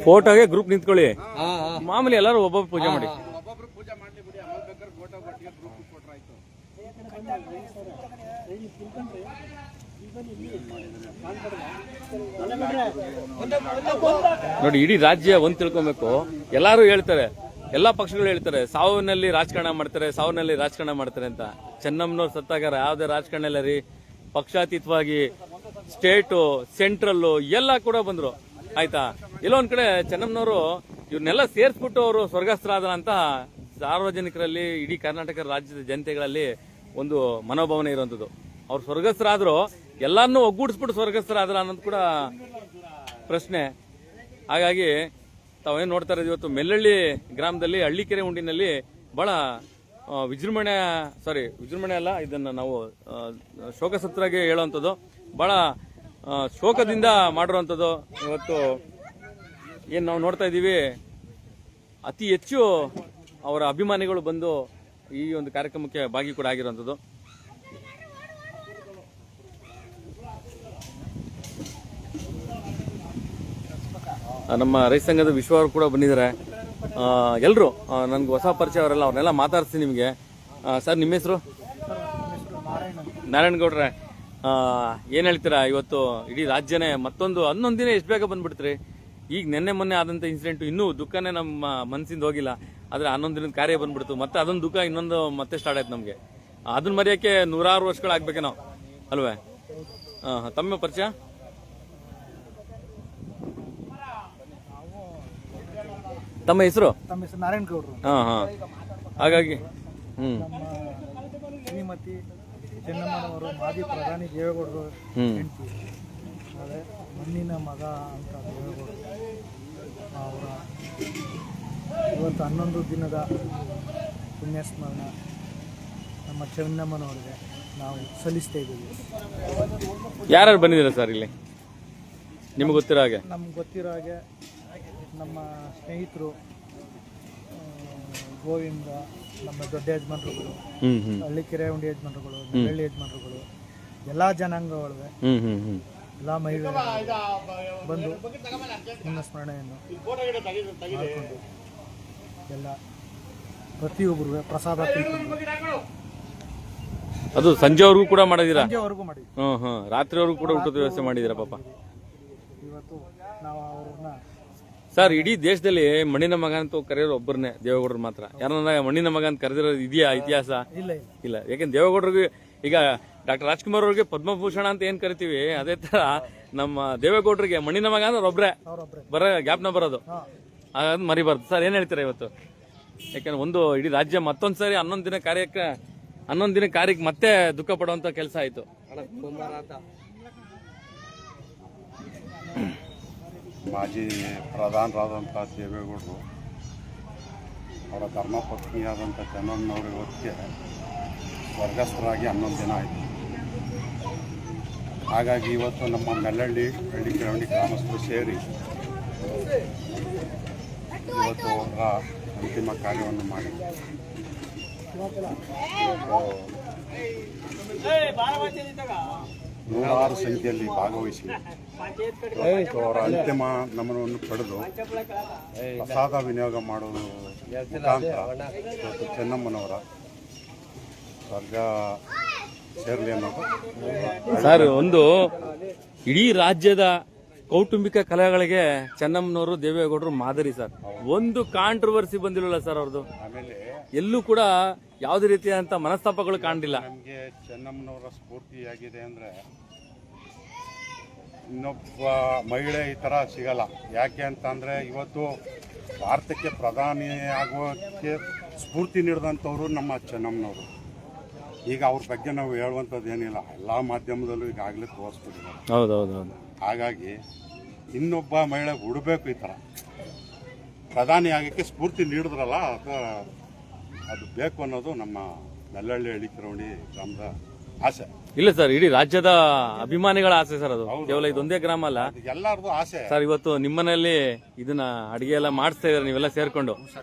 ಫೋಟೋಗೆ ಗ್ರೂಪ್ ನಿಂತ್ಕೊಳ್ಳಿ. ಮಾಮೂಲಿ ಎಲ್ಲರೂ ಒಬ್ಬೊಬ್ಬ ಪೂಜೆ ಮಾಡಿ. ನೋಡಿ, ಇಡೀ ರಾಜ್ಯ ಒಂದ್ ತಿಳ್ಕೊಬೇಕು. ಎಲ್ಲಾರು ಹೇಳ್ತಾರೆ, ಎಲ್ಲಾ ಪಕ್ಷಗಳು ಹೇಳ್ತಾರೆ ಸಾವಿನಲ್ಲಿ ರಾಜಕಾರಣ ಮಾಡ್ತಾರೆ ಅಂತ. ಚೆನ್ನಮ್ಮನವ್ರು ಸತ್ತಾಗಾರ ಯಾವುದೇ ರಾಜಕಾರಣ ಇಲ್ಲ ರೀ. ಪಕ್ಷಾತೀತವಾಗಿ ಸ್ಟೇಟು, ಸೆಂಟ್ರಲ್ಲು ಎಲ್ಲ ಕೂಡ ಬಂದ್ರು. ಆಯ್ತಾ, ಎಲ್ಲೋ ಒಂದ್ ಕಡೆ ಚೆನ್ನಮ್ಮನವರು ಇವ್ರನ್ನೆಲ್ಲ ಸೇರಿಸ್ಬಿಟ್ಟು ಅವರು ಸ್ವರ್ಗಸ್ಥರಾದ್ರ ಅಂತ ಸಾರ್ವಜನಿಕರಲ್ಲಿ, ಇಡೀ ಕರ್ನಾಟಕ ರಾಜ್ಯದ ಜನತೆಗಳಲ್ಲಿ ಒಂದು ಮನೋಭಾವನೆ ಇರುವಂತದ್ದು. ಅವ್ರು ಸ್ವರ್ಗಸ್ಥರಾದ್ರು, ಎಲ್ಲಾನು ಒಗ್ಗೂಡಿಸ್ಬಿಟ್ಟು ಸ್ವರ್ಗಸ್ಥರಾದ್ರ ಅನ್ನೋದು ಕೂಡ ಪ್ರಶ್ನೆ. ಹಾಗಾಗಿ ತಾವೇನು ನೋಡ್ತಾ ಇರೋದು, ಇವತ್ತು ಮೆಲ್ಲಳ್ಳಿ ಗ್ರಾಮದಲ್ಲಿ ಹಳ್ಳಿಕೆರೆ ಉಂಡಿನಲ್ಲಿ ಬಹಳ ವಿಜೃಂಭಣೆ ಅಲ್ಲ, ಇದನ್ನ ನಾವು ಶೋಕಸತ್ರಾಗೆ ಹೇಳುವಂಥದ್ದು. ಬಹಳ ಶೋಕದಿಂದ ಮಾಡಿರುವಂಥದ್ದು. ಇವತ್ತು ಏನು ನಾವು ನೋಡ್ತಾ ಇದ್ದೀವಿ, ಅತಿ ಹೆಚ್ಚು ಅವರ ಅಭಿಮಾನಿಗಳು ಬಂದು ಈ ಒಂದು ಕಾರ್ಯಕ್ರಮಕ್ಕೆ ಭಾಗಿ ಕೂಡ ಆಗಿರುವಂಥದ್ದು. ನಮ್ಮ ರೈತ ಸಂಘದ ವಿಶ್ವ ಅವರು ಕೂಡ ಬಂದಿದ್ದಾರೆ. ಎಲ್ಲರೂ ನನ್ಗೆ ಹೊಸ ಪರಿಚಯ ಅವರೆಲ್ಲ, ಅವ್ರನ್ನೆಲ್ಲ ಮಾತಾಡ್ತೀನಿ ನಿಮಗೆ. ಸರ್, ನಿಮ್ಮ ಹೆಸರು? ನಾರಾಯಣ ಗೌಡ್ರೆ. ಏನ್ ಹೇಳ್ತೀರಾ, ಇವತ್ತು ಇಡೀ ರಾಜ್ಯನೇ ಮತ್ತೊಂದು 11 ದಿನ ಎಷ್ಟು ಬೇಗ ಬಂದ್ಬಿಡ್ತೀರಿ. ಈಗ ನೆನ್ನೆ ಮೊನ್ನೆ ಆದಂತ ಇನ್ಸಿಡೆಂಟ್ ಇನ್ನೂ ದುಃಖನೇ ನಮ್ಮ ಮನಸ್ಸಿಂದ ಹೋಗಿಲ್ಲ. ಆದ್ರೆ 11 ದಿನದ ಕಾರ್ಯ ಬಂದ್ಬಿಡ್ತು. ಮತ್ತೆ ಅದೊಂದು ದುಃಖ ಇನ್ನೊಂದು ಮತ್ತೆ ಸ್ಟಾರ್ಟ್ ಆಯ್ತು ನಮ್ಗೆ. ಅದನ್ನ ಮರೆಯಕ್ಕೆ 100 ವರ್ಷಗಳಾಗ್ಬೇಕೇನೋ ಅಲ್ವೇ? ತಮ್ಮ ಪರಿಚಯ? ತಮ್ಮ ಹೆಸರು? ನಾರಾಯಣ ಗೌಡ್ರು. ಹಾಗಾಗಿ ಶ್ರೀಮತಿ ಚೆನ್ನಮ್ಮನವರು ಮಾಜಿ ಪ್ರಧಾನಿ ದೇವೇಗೌಡರು ಹೆಂಡತಿ, ಅದೇ ಮಣ್ಣಿನ ಮಗ ಅಂತ ದೇವೇಗೌಡರು ಅವರ ಇವತ್ತು 11 ದಿನದ ಪುಣ್ಯಸ್ಮರಣ ನಮ್ಮ ಚೆನ್ನಮ್ಮನವರಿಗೆ ನಾವು ಸಲ್ಲಿಸ್ತಾ ಇದ್ದೀವಿ. ಯಾರು ಬಂದಿದ್ದೀರಾ ಸರ್ ಇಲ್ಲಿ ನಿಮ್ಗೆ ಗೊತ್ತಿರೋ ಹಾಗೆ? ನಮ್ಗೆ ಗೊತ್ತಿರೋ ಹಾಗೆ ನಮ್ಮ ಸ್ನೇಹಿತರು ಗೋವಿಂದ, ನಮ್ಮ ದೊಡ್ಡ ಯಜಮಾನರುಗಳು, ಹಳ್ಳಿಕೆರೆ ಉಂಡಿ ಯಜಮಾನರುಗಳು, ಬೆಳ್ಳಿ ಯಜಮಾನರುಗಳು, ಎಲ್ಲ ಜನಾಂಗಗಳಿವೆ, ಎಲ್ಲ ಮಹಿಳೆಯರು ಬಂದು ಪುಣ್ಯಸ್ಮರಣೆಯನ್ನು ಮಾಡಿಕೊಂಡು ಎಲ್ಲ ಪ್ರತಿಯೊಬ್ಬರು ಪ್ರಸಾದ ತಿಳ್ಕೊಂಡು ಅದು ಸಂಜೆವರೆಗೂ ಕೂಡ ಮಾಡಿದೀರಾ? ಸಂಜೆವರೆಗೂ ಮಾಡಿ, ರಾತ್ರಿವರೆಗೂ ಕೂಡ ಊಟದ ವ್ಯವಸ್ಥೆ ಮಾಡಿದೀರಾ ಪಾಪ. ಇವತ್ತು ನಾವು ಅವ್ರನ್ನ ಸರ್, ಇಡೀ ದೇಶದಲ್ಲಿ ಮಣ್ಣಿನ ಮಗ ಅಂತ ಕರೆಯೋರು ಒಬ್ಬರನ್ನೇ, ದೇವೇಗೌಡರು ಮಾತ್ರ. ಯಾರನ್ನ ಮಣ್ಣಿನ ಮಗ ಅಂತ ಕರೆದಿರೋದು ಇದೆಯಾ ಇತಿಹಾಸ? ಇಲ್ಲ. ಯಾಕೆಂದ್ರೆ ದೇವೇಗೌಡರಿಗೆ ಈಗ ಡಾಕ್ಟರ್ ರಾಜ್ಕುಮಾರ್ ಅವ್ರಿಗೆ ಪದ್ಮಭೂಷಣ ಅಂತ ಏನ್ ಕರಿತೀವಿ, ಅದೇ ತರ ನಮ್ಮ ದೇವೇಗೌಡರಿಗೆ ಮಣ್ಣಿನ ಮಗ ಅಂದ್ರೆ ಒಬ್ರೆ ಗ್ಯಾಪ್ನ ಬರೋದು. ಹಾಗಾಗಿ ಮರಿಬಾರ್ದು. ಸರ್, ಏನ್ ಹೇಳ್ತೀರಾ ಇವತ್ತು? ಯಾಕಂದ್ರೆ ಒಂದು ಇಡೀ ರಾಜ್ಯ ಮತ್ತೊಂದು ಸಾರಿ 11 ದಿನ ಕಾರ್ಯಕ್ಕೆ ಮತ್ತೆ ದುಃಖ ಪಡುವಂತ ಕೆಲಸ ಆಯ್ತು. ಮಾಜಿ ಪ್ರಧಾನರಾದಂಥ ದೇವೇಗೌಡರು ಅವರ ಧರ್ಮಪತ್ನಿಯಾದಂಥ ಚೆನ್ನಮ್ಮನವರು ಇವತ್ತಿಗೆ ಸ್ವರ್ಗಸ್ಥರಾಗಿ 11 ದಿನ ಆಯಿತು. ಹಾಗಾಗಿ ಇವತ್ತು ನಮ್ಮ ಮೆಲ್ಲಳ್ಳಿ ಹಳ್ಳಿಕೆರವಣಿ ಗ್ರಾಮಸ್ಥರು ಸೇರಿ ಇವತ್ತು ಅವರ ಅಂತಿಮ ಕಾರ್ಯವನ್ನು ಮಾಡಿ ನೂರಾರು ಸಂಖ್ಯೆಯಲ್ಲಿ ಭಾಗವಹಿಸಿ ಅವರ ಅಂತಿಮ ನಮನವನ್ನು ಪಡೆದು ಪ್ರಸಾದ ವಿನಿಯೋಗ ಮಾಡುವುದು ಮುಖಾಂತರ ಇವತ್ತು ಚೆನ್ನಮ್ಮನವರ ಸ್ವರ್ಗ ಸೇರಲಿ ಅನ್ನೋದು. ಸರ್, ಒಂದು ಇಡೀ ರಾಜ್ಯದ ಕೌಟುಂಬಿಕ ಕಲೆಗಳಿಗೆ ಚೆನ್ನಮ್ಮನವರು ದೇವೇಗೌಡರು ಮಾದರಿ ಸರ್. ಒಂದು ಕಾಂಟ್ರವರ್ಸಿ ಬಂದಿರಲಿಲ್ಲ ಸರ್ ಅವ್ರದ್ದು. ಆಮೇಲೆ ಎಲ್ಲೂ ಕೂಡ ಯಾವುದೇ ರೀತಿಯಾದಂತ ಮನಸ್ತಾಪಗಳು ಕಾಣಲಿಲ್ಲ. ನಮಗೆ ಚೆನ್ನಮ್ಮನವರ ಸ್ಫೂರ್ತಿಯಾಗಿದೆ ಅಂದರೆ ಇನ್ನೊಬ್ಬ ಮಹಿಳೆ ಈ ಥರ ಸಿಗಲ್ಲ. ಯಾಕೆ ಅಂತಂದರೆ ಇವತ್ತು ಭಾರತಕ್ಕೆ ಪ್ರಧಾನಿ ಆಗೋಕ್ಕೆ ಸ್ಫೂರ್ತಿ ನೀಡಿದಂಥವ್ರು ನಮ್ಮ ಚೆನ್ನಮ್ಮನವರು. ಈಗ ಅವ್ರ ಬಗ್ಗೆ ನಾವು ಹೇಳುವಂಥದ್ದು ಏನಿಲ್ಲ, ಎಲ್ಲ ಮಾಧ್ಯಮದಲ್ಲೂ ಈಗಾಗಲೇ ತೋರಿಸ್ಬಿಟ್ಟಿದ್ದಾರೆ. ಹೌದೌದು. ಹಾಗಾಗಿ ಇನ್ನೊಬ್ಬ ಮಹಿಳೆ ಹುಡಬೇಕು ಈ ಥರ ಪ್ರಧಾನಿ ಆಗಕ್ಕೆ ಸ್ಫೂರ್ತಿ ನೀಡಿದ್ರಲ್ಲ, ಅದು ಬೇಕು ಅನ್ನೋದು ನಮ್ಮ ಮೆಲ್ಲಳ್ಳಿ ಹಳ್ಳಿಕೆರವಣಿ ಗ್ರಾಮದ ಆಸೆ. ಇಲ್ಲ ಸರ್, ಇಡೀ ರಾಜ್ಯದ ಅಭಿಮಾನಿಗಳ ಆಸೆ ಸರ್ ಅದು. ಕೇವಲ ಇದೊಂದೇ ಗ್ರಾಮ ಅಲ್ಲ, ಎಲ್ಲರದು ಆಸೆ ಸರ್. ಇವತ್ತು ನಿಮ್ಮನೇಲಿ ಇದನ್ನ ಅಡಿಗೆ ಎಲ್ಲ ಮಾಡಿಸ್ತಾ ಇದಾರೆ ನೀವೆಲ್ಲ ಸೇರ್ಕೊಂಡು.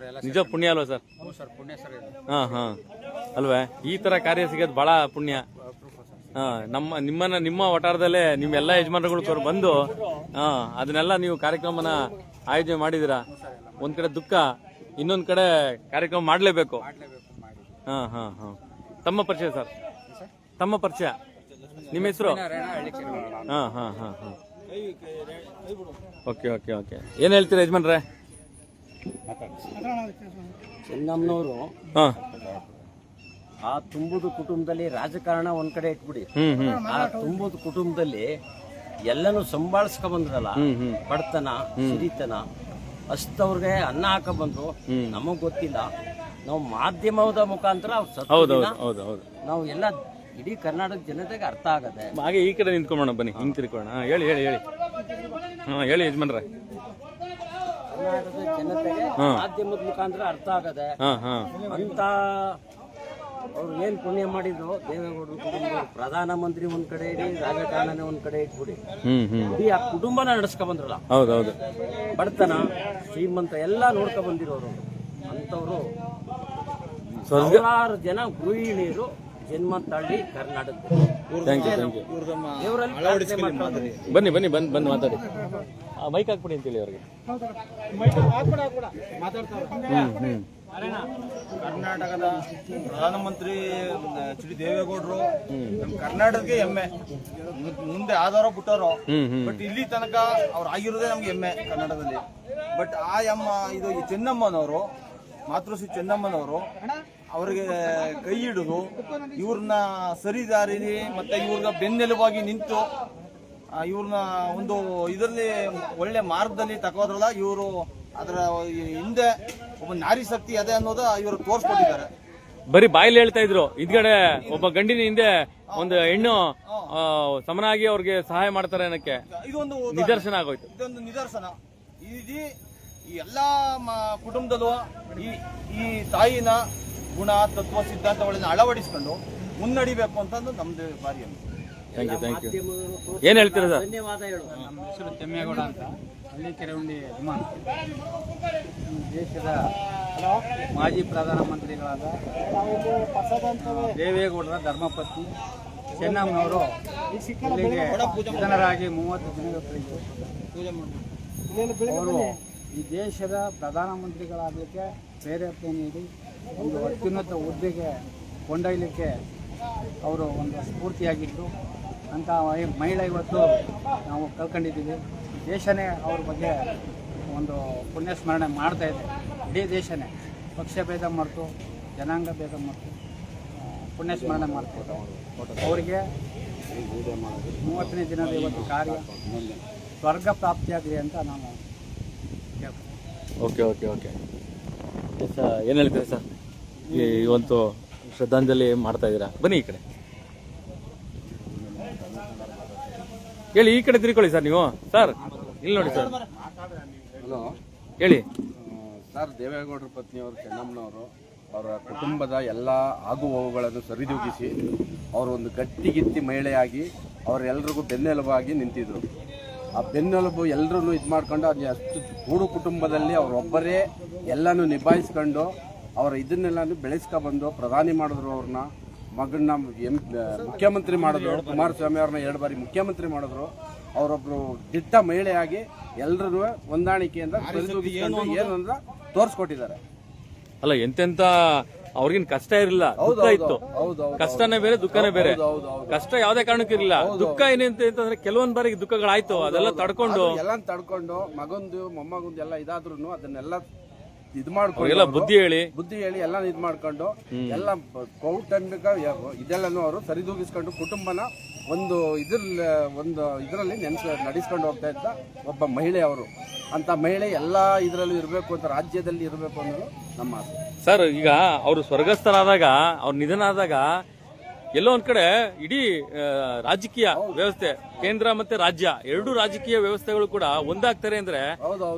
ನಿಜ ಪುಣ್ಯ ಅಲ್ವಾ ಸರ್? ಹಾ ಅಲ್ವೇ? ಈ ತರ ಕಾರ್ಯ ಸಿಗೋದು ಬಹಳ ಪುಣ್ಯ. ನಿಮ್ಮ ವಟಾರದಲ್ಲೇ ನಿಮ್ಮೆಲ್ಲ ಯಜಮಾನರುಗಳು ಬಂದು ಅದನ್ನೆಲ್ಲ ನೀವು ಕಾರ್ಯಕ್ರಮನ ಆಯೋಜನೆ ಮಾಡಿದಿರಾ. ಒಂದ್ ಕಡೆ ದುಃಖ, ಇನ್ನೊಂದ್ ಕಡೆ ಕಾರ್ಯಕ್ರಮ ಮಾಡ್ಲೇಬೇಕು. ಹಾ ತಮ್ಮ ಪರಿಚಯ ಸರ್, ತಮ್ಮ ಪರಿಚಯ, ನಿಮ್ಮ ಹೆಸರು? ಹಾ ಓಕೆ. ಏನ್ ಹೇಳ್ತೀರಾ ಯಜಮಾನ್ರೆ? ಚೆನ್ನಮ್ಮನವರು ಹಾ ಆ ತುಂಬುದು ಕುಟುಂಬದಲ್ಲಿ ರಾಜಕಾರಣ ಒಂದ್ ಕಡೆ ಇಟ್ಬಿಡಿ, ಆ ತುಂಬುದು ಕುಟುಂಬದಲ್ಲಿ ಎಲ್ಲನೂ ಸಂಭಾಳಿಸ್ಕೊಂಡ್ ಬಂದ್ರಲ್ಲ. ಬಡತನ, ಸಿರಿತನ, ಹಸ್ತವ್ರಿಗೆ ಅನ್ನ ಹಾಕ ಬಂದ್ರು. ನಮಗ್ ಗೊತ್ತಿಲ್ಲ, ನಾವು ಮಾಧ್ಯಮದ ಮುಖಾಂತರ ನಾವು ಎಲ್ಲ ಇಡೀ ಕರ್ನಾಟಕ ಜನತೆಗೆ ಅರ್ಥ ಆಗದೆ. ಹಾಗೆ ಈ ಕಡೆ ನಿಂತ್ಕೊಳ್ಳೋಣ, ಬನ್ನಿ ಹಿಂಗ್ ತಿರ್ಕೊಳ್ಳೋಣ. ಹೇಳಿ ಹೇಳಿ ಯಜಮಾನ್ರೆ. ಕರ್ನಾಟಕದ ಜನತೆಗೆ ಮಾಧ್ಯಮದ ಮುಖಾಂತರ ಅರ್ಥ ಆಗದೆ ಅಂತ ಅವ್ರು ಏನ್ ಪುಣ್ಯ ಮಾಡಿದ್ರು ದೇವೇಗೌಡರು ಕುಟುಂಬ. ಪ್ರಧಾನಮಂತ್ರಿ ಒಂದ್ ಕಡೆ ಇಡಿ, ರಾಜಕಾರಣನೇ ಒಂದ್ ಕಡೆ ಇಟ್ಬಿಡಿ, ಇಡೀ ಆ ಕುಟುಂಬನ ನಡ್ಸ್ಕೊ ಬಂದ್ರಲ್ಲ. ಹೌದೌದು. ಬಡತನ, ಶ್ರೀಮಂತ ಎಲ್ಲ ನೋಡ್ಕೊ ಬಂದಿರೋರು ಅಂತವ್ರು. ಸಾವಿರಾರು ಜನ ಗೃಹಿಣಿಯರು ಜನ್ಮ ತಾಳಿ ಕರ್ನಾಟಕದಲ್ಲಿ. ಬನ್ನಿ ಬಂದು ಮಾತಾಡಿ. ಮೈಕ್ ಹಾಕ್ಬಿಡಿ ಅಂತೇಳಿ ಅವ್ರಿಗೆ. ಕರ್ನಾಟಕದ ಪ್ರಧಾನಮಂತ್ರಿ ಎಚ್ ಡಿ ದೇವೇಗೌಡರು ನಮ್ಮ ಕರ್ನಾಟಕಕ್ಕೆ ಹೆಮ್ಮೆ. ಮುಂದೆ ಆಧಾರ ಬಿಟ್ಟರು, ಬಟ್ ಇಲ್ಲಿ ತನಕ ಅವ್ರು ಆಗಿರೋದೇ ನಮ್ಗೆ ಹೆಮ್ಮೆ ಕನ್ನಡದಲ್ಲಿ. ಬಟ್ ಇದು ಚೆನ್ನಮ್ಮನವರು, ಮಾತೃಶ್ರೀ ಚೆನ್ನಮ್ಮನವರು ಅವ್ರಿಗೆ ಕೈ ಹಿಡಿದು ಇವ್ರನ್ನ ಸರಿದಾರಿಲಿ ಮತ್ತೆ ಇವ್ರನ್ನ ಬೆನ್ನೆಲುಬಾಗಿ ನಿಂತು ಇವ್ರನ್ನ ಒಂದು ಇದರಲ್ಲಿ ಒಳ್ಳೆ ಮಾರ್ಗದಲ್ಲಿ ತಗೋದ್ರಲ್ಲ. ಇವರು ಅದರ ಹಿಂದೆ ಒಬ್ಬ ನಾರಿ ಶಕ್ತಿ ಅದೇ ಅನ್ನೋದು ಇವರು ತೋರಿಸ್ಕೊಟ್ಟಿದ್ದಾರೆ. ಬರೀ ಬಾಯಲ್ಲಿ ಹೇಳ್ತಾ ಇದ್ರು, ಹಿಂದ್ಗಡೆ ಒಬ್ಬ ಗಂಡಿನ ಹಿಂದೆ ಒಂದು ಹೆಣ್ಣು ಸಮನಾಗಿ ಅವ್ರಿಗೆ ಸಹಾಯ ಮಾಡ್ತಾರೆ ಅನ್ನಕ್ಕೆ ಇದೊಂದು ನಿದರ್ಶನ ಆಗೋಯ್ತು. ಇದೊಂದು ನಿದರ್ಶನ. ಈ ಎಲ್ಲಾ ಕುಟುಂಬದಲ್ಲೂ ಈ ತಾಯಿನ ಗುಣ, ತತ್ವ, ಸಿದ್ಧಾಂತಗಳನ್ನ ಅಳವಡಿಸ್ಕೊಂಡು ಮುನ್ನಡಿಬೇಕು ಅಂತ ನಮ್ದು ಬಾರಿ ಅಂತ. Thank you. ಏನ್ ಹೇಳ್ತೀರಾ ಸರ್? ಧನ್ಯವಾದ ಹೇಳು. ನಮ್ಮ ಹೆಸರು ತೆಮ್ಮೇಗೌಡ ಅಂತ, ಹಳ್ಳಿಕೆರವಣಿ ಅಭಿಮಾನ. ದೇಶದ ಮಾಜಿ ಪ್ರಧಾನಮಂತ್ರಿಗಳಾದ ದೇವೇಗೌಡರ ಧರ್ಮಪತ್ನಿ ಚೆನ್ನಮ್ಮನವರು ಇಲ್ಲಿಗೆ ನಿಧನರಾಗಿ 30 ದಿನಗಳಿಗೆ ಅವರು ಈ ದೇಶದ ಪ್ರಧಾನಮಂತ್ರಿಗಳಾಗಲಿಕ್ಕೆ ಪ್ರೇರೇಪಣೆ ನೀಡಿ ಒಂದು ಅತ್ಯುನ್ನತ ಹುದ್ದೆಗೆ ಕೊಂಡೊಯ್ಯಲಿಕ್ಕೆ ಅವರು ಒಂದು ಸ್ಫೂರ್ತಿಯಾಗಿದ್ದು ಅಂತ ಮಹಿಳೆ ಇವತ್ತು ನಾವು ಕಳ್ಕೊಂಡಿದ್ದೀವಿ. ದೇಶನೇ ಅವ್ರ ಬಗ್ಗೆ ಒಂದು ಪುಣ್ಯ ಸ್ಮರಣೆ ಮಾಡ್ತಾ ಇದೆ. ಇಡೀ ದೇಶನೇ ಪಕ್ಷ ಭೇದ ಮಾಡ್ತು, ಜನಾಂಗ ಭೇದ ಮಾಡ್ತು, ಪುಣ್ಯ ಸ್ಮರಣೆ ಮಾಡ್ತಿದ್ರು. ಅವರಿಗೆ 30ನೇ ದಿನದ ಇವತ್ತು ಕಾರ್ಯ ಸ್ವರ್ಗ ಪ್ರಾಪ್ತಿಯಾಗಲಿ ಅಂತ ನಾನು ಓಕೆ. ಏನು ಹೇಳ್ತೀರಾ ಸರ್ ಈ ಒಂದು ಶ್ರದ್ಧಾಂಜಲಿ ಮಾಡ್ತಾ ಇದ್ದೀರಾ? ಬನ್ನಿ ಈ ಕಡೆ ಹೇಳಿ, ಈ ಕಡೆ ತಿರ್ಕೊಳ್ಳಿ ಸರ್ ನೀವು. ಸರ್ ಇಲ್ಲಿ ನೋಡಿ ಸರ್, ಹಲೋ ಹೇಳಿ ಸರ್. ದೇವೇಗೌಡರ ಪತ್ನಿಯವರು ಚೆನ್ನಮ್ಮನವರು ಅವರ ಕುಟುಂಬದ ಎಲ್ಲ ಆಗು ಹೋಗುಗಳನ್ನು ಸರಿದೂಗಿಸಿ ಅವರು ಒಂದು ಗಟ್ಟಿಗಿತ್ತಿ ಮಹಿಳೆಯಾಗಿ ಅವರೆಲ್ಲರಿಗೂ ಬೆನ್ನೆಲುಬಾಗಿ ನಿಂತಿದ್ರು. ಆ ಬೆನ್ನೆಲುಬು ಎಲ್ಲರೂ ಇದು ಮಾಡ್ಕೊಂಡು ಅದು ಅಷ್ಟು ಕೂಡು ಕುಟುಂಬದಲ್ಲಿ ಅವರೊಬ್ಬರೇ ಎಲ್ಲನೂ ನಿಭಾಯಿಸ್ಕೊಂಡು ಅವರ ಇದನ್ನೆಲ್ಲನೂ ಬೆಳೆಸ್ಕೊಬಂದು ಪ್ರಧಾನಿ ಮಾಡಿದ್ರು. ಅವ್ರನ್ನ ಮಗನ್ನ ಮುಖ್ಯಮಂತ್ರಿ ಮಾಡಿದ್ರು. ಕುಮಾರಸ್ವಾಮಿ ಅವ್ರನ್ನ 2 ಬಾರಿ ಮುಖ್ಯಮಂತ್ರಿ ಮಾಡಿದ್ರು. ಅವರೊಬ್ರು ದಿಟ್ಟ ಮಹಿಳೆಯಾಗಿ ಎಲ್ಲರೂ ಹೊಂದಾಣಿಕೆಯಿಂದ ಏನು ಅಂತ ತೋರಿಸ್ಕೊಟ್ಟಿದ್ದಾರೆ. ಅಲ್ಲ, ಎಂತೆಂತ ಅವ್ರಿಗಿನ್ ಕಷ್ಟ ಇರಲಿಲ್ಲ, ದುಃಖ ಇತ್ತು. ಕಷ್ಟನೇ ಬೇರೆ, ದುಃಖನೇ ಬೇರೆ. ಕಷ್ಟ ಯಾವ್ದೇ ಕಾರಣಕ್ಕೂ ಇರಲಿಲ್ಲ. ದುಃಖ ಏನೇಂತ ಅಂತಂದ್ರೆ ಕೆಲವೊಂದ್ ಬಾರಿ ದುಃಖಗಳಾಯ್ತು, ಅದೆಲ್ಲ ತಡ್ಕೊಂಡು ಮಗಂದು ಮೊಮ್ಮಗಂದು ಎಲ್ಲ ಇದಾದ್ರೂ ಅದನ್ನೆಲ್ಲ ಇದು ಮಾಡ್ಕೊಂಡು ಎಲ್ಲ ಬುದ್ಧಿ ಹೇಳಿ ಎಲ್ಲ ಇದು ಮಾಡ್ಕೊಂಡು ಎಲ್ಲ ಕೌಟುಂಬಿಕ ಇದೆಲ್ಲನೂ ಅವರು ಸರಿದೂಗಿಸ್ಕೊಂಡು ಕುಟುಂಬನ ಒಂದು ಇದರಲ್ಲಿ ನಡೆಸ್ಕೊಂಡು ಹೋಗ್ತಾ ಇದ್ದ ಒಬ್ಬ ಮಹಿಳೆ ಅವರು. ಅಂತ ಮಹಿಳೆ ಎಲ್ಲ ಇದರಲ್ಲೂ ಇರಬೇಕು ಅಂತ, ರಾಜ್ಯದಲ್ಲಿ ಇರಬೇಕು ಅನ್ನೋದು ನಮ್ಮ ಆಸೆ. ಸರ್, ಈಗ ಅವರು ಸ್ವರ್ಗಸ್ಥರಾದಾಗ, ಅವ್ರ ನಿಧನ ಆದಾಗ ಎಲ್ಲೋ ಒಂದ್ ಕಡೆ ಇಡೀ ರಾಜಕೀಯ ವ್ಯವಸ್ಥೆ, ಕೇಂದ್ರ ಮತ್ತೆ ರಾಜ್ಯ ಎರಡೂ ರಾಜಕೀಯ ವ್ಯವಸ್ಥೆಗಳು ಕೂಡ ಒಂದಾಗ್ತಾರೆ ಅಂದ್ರೆ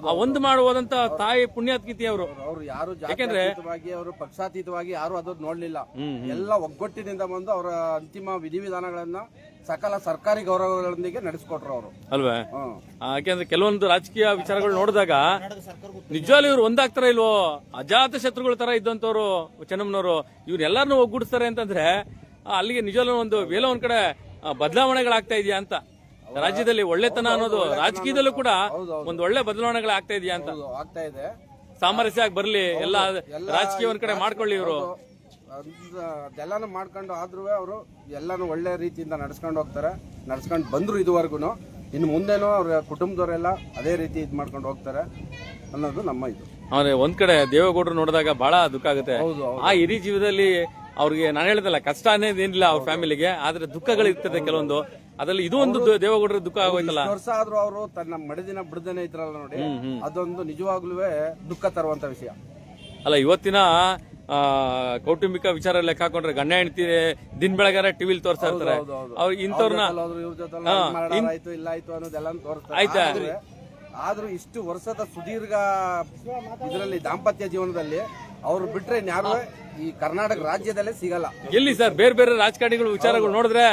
ಆ ಒಂದು ಮಾಡುವುದಂತ ತಾಯಿ ಪುಣ್ಯಾತ್ಕಿತಿ ಅವರು. ಯಾರು ಜಾತ್ಯತೀತವಾಗಿ ಅವರು ಪಕ್ಷಾತೀತವಾಗಿ ಯಾರು ಅದು ನೋಡ್ಲಿಲ್ಲ. ಎಲ್ಲ ಒಗ್ಗಟ್ಟಿನಿಂದ ಬಂದು ಅವರ ಅಂತಿಮ ವಿಧಿವಿಧಾನಗಳನ್ನ ಸಕಲ ಸರ್ಕಾರಿ ಗೌರವಗಳೊಂದಿಗೆ ನಡೆಸಿಕೊಟ್ರು ಅವರು, ಅಲ್ವೇ? ಯಾಕೆಂದ್ರೆ ಕೆಲವೊಂದು ರಾಜಕೀಯ ವಿಚಾರಗಳು ನೋಡಿದಾಗ ನಿಜವಾಗ್ಲೂ ಇವ್ರು ಒಂದಾಗ್ತಾರ ಇಲ್ವೋ, ಅಜಾತ ಶತ್ರುಗಳ ತರ ಇದ್ದಂತವ್ರು ಚೆನ್ನಮ್ಮನವರು, ಇವ್ರೆಲ್ಲಾರನ್ನೂ ಒಗ್ಗೂಡಿಸ್ತಾರೆ ಅಂತಂದ್ರೆ ಅಲ್ಲಿಗೆ ನಿಜವಾಗ್ಲೂ ಒಂದು ಎಲ್ಲೋ ಒಂದ್ ಕಡೆ ಬದಲಾವಣೆಗಳಾಗ್ತಾ ಇದೆಯಾ ಅಂತ ರಾಜ್ಯದಲ್ಲಿ. ಒಳ್ಳೆತನ ಅನ್ನೋದು ರಾಜಕೀಯದಲ್ಲೂ ಕೂಡ ಒಂದು ಒಳ್ಳೆ ಬದಲಾವಣೆಗಳಾಗ್ತಾ ಇದೆಯಾ ಅಂತ. ಆಗ್ತಾ ಇದೆ. ಸಾಮರಸ್ಯ ಆಗಿ ಬರ್ಲಿ, ಎಲ್ಲ ರಾಜಕೀಯ ಒಂದ್ ಕಡೆ ಮಾಡ್ಕೊಳ್ಳಿ ಇವರು. ಅದೆಲ್ಲಾನು ಮಾಡ್ಕೊಂಡು ಆದ್ರೂ ಅವರು ಎಲ್ಲಾನು ಒಳ್ಳೆ ರೀತಿಯಿಂದ ನಡ್ಸ್ಕೊಂಡು ಹೋಗ್ತಾರೆ, ನಡ್ಸ್ಕೊಂಡು ಬಂದ್ರು ಇದುವರೆಗೂ. ಇನ್ನು ಮುಂದೆನೂ ಅವ್ರ ಕುಟುಂಬದವರೆಲ್ಲ ಅದೇ ರೀತಿ ಇದು ಮಾಡ್ಕೊಂಡು ಹೋಗ್ತಾರೆ ಅನ್ನೋದು ನಮ್ಮ ಇದು. ಅವ್ರೆ ಒಂದ್ ಕಡೆ ದೇವೇಗೌಡರು ನೋಡಿದಾಗ ಬಹಳ ದುಃಖ ಆಗುತ್ತೆ. ಆ ಹಿರಿ ಜೀವದಲ್ಲಿ ಅವ್ರಿಗೆ ನಾನು ಹೇಳ್ದಲ್ಲ, ಕಷ್ಟ ಅನ್ನೋದೇನಿಲ್ಲ ಅವ್ರ ಫ್ಯಾಮಿಲಿಗೆ, ಆದ್ರೆ ದುಃಖಗಳಿರ್ತದೆ ಕೆಲವೊಂದು. ಅದ್ರಲ್ಲಿ ಇದು ಒಂದು ದೇವೇಗೌಡರ ದುಃಖ ಆಗೋಯ್ತಲ್ಲ. ವರ್ಷ ಆದ್ರೂ ಅವರು ತನ್ನ ಮಡಿದಿನ ಬಿಡದೇನೆ ಇದ್ರಲ್ಲ ನೋಡಿ, ಅದೊಂದು ನಿಜವಾಗ್ಲೂ ದುಃಖ ತರುವಂತ ವಿಷಯ. ಅಲ್ಲ, ಇವತ್ತಿನ ಕೌಟುಂಬಿಕ ವಿಚಾರ ಲೆಕ್ಕ ಹಾಕೊಂಡ್ರೆ ಗಂಡ ಹೆಂಡತಿ ದಿನ ಬೆಳಗಾರ ಟಿವಿಲಿ ತೋರಿಸ್ತಾ ಇರ್ತಾರೆ. ಅವ್ರು ಇಂಥವ್ರನ್ನ ಇಲ್ಲಾಯ್ತು ಅನ್ನೋದೆಲ್ಲ ತೋರಿಸ್ತಾರೆ. ಆಯ್ತಾ? ಆದ್ರೂ ಇಷ್ಟು ವರ್ಷದ ಸುದೀರ್ಘ ಇದರಲ್ಲಿ ದಾಂಪತ್ಯ ಜೀವನದಲ್ಲಿ ಅವ್ರು ಬಿಟ್ರೆ ಯಾರು ಈ ಕರ್ನಾಟಕ ರಾಜ್ಯದಲ್ಲೇ ಸಿಗಲ್ಲ. ಎಲ್ಲಿ ಸರ್, ಬೇರೆ ಬೇರೆ ರಾಜಕಾರಣಿಗಳ ವಿಚಾರಗಳು ನೋಡಿದ್ರೆ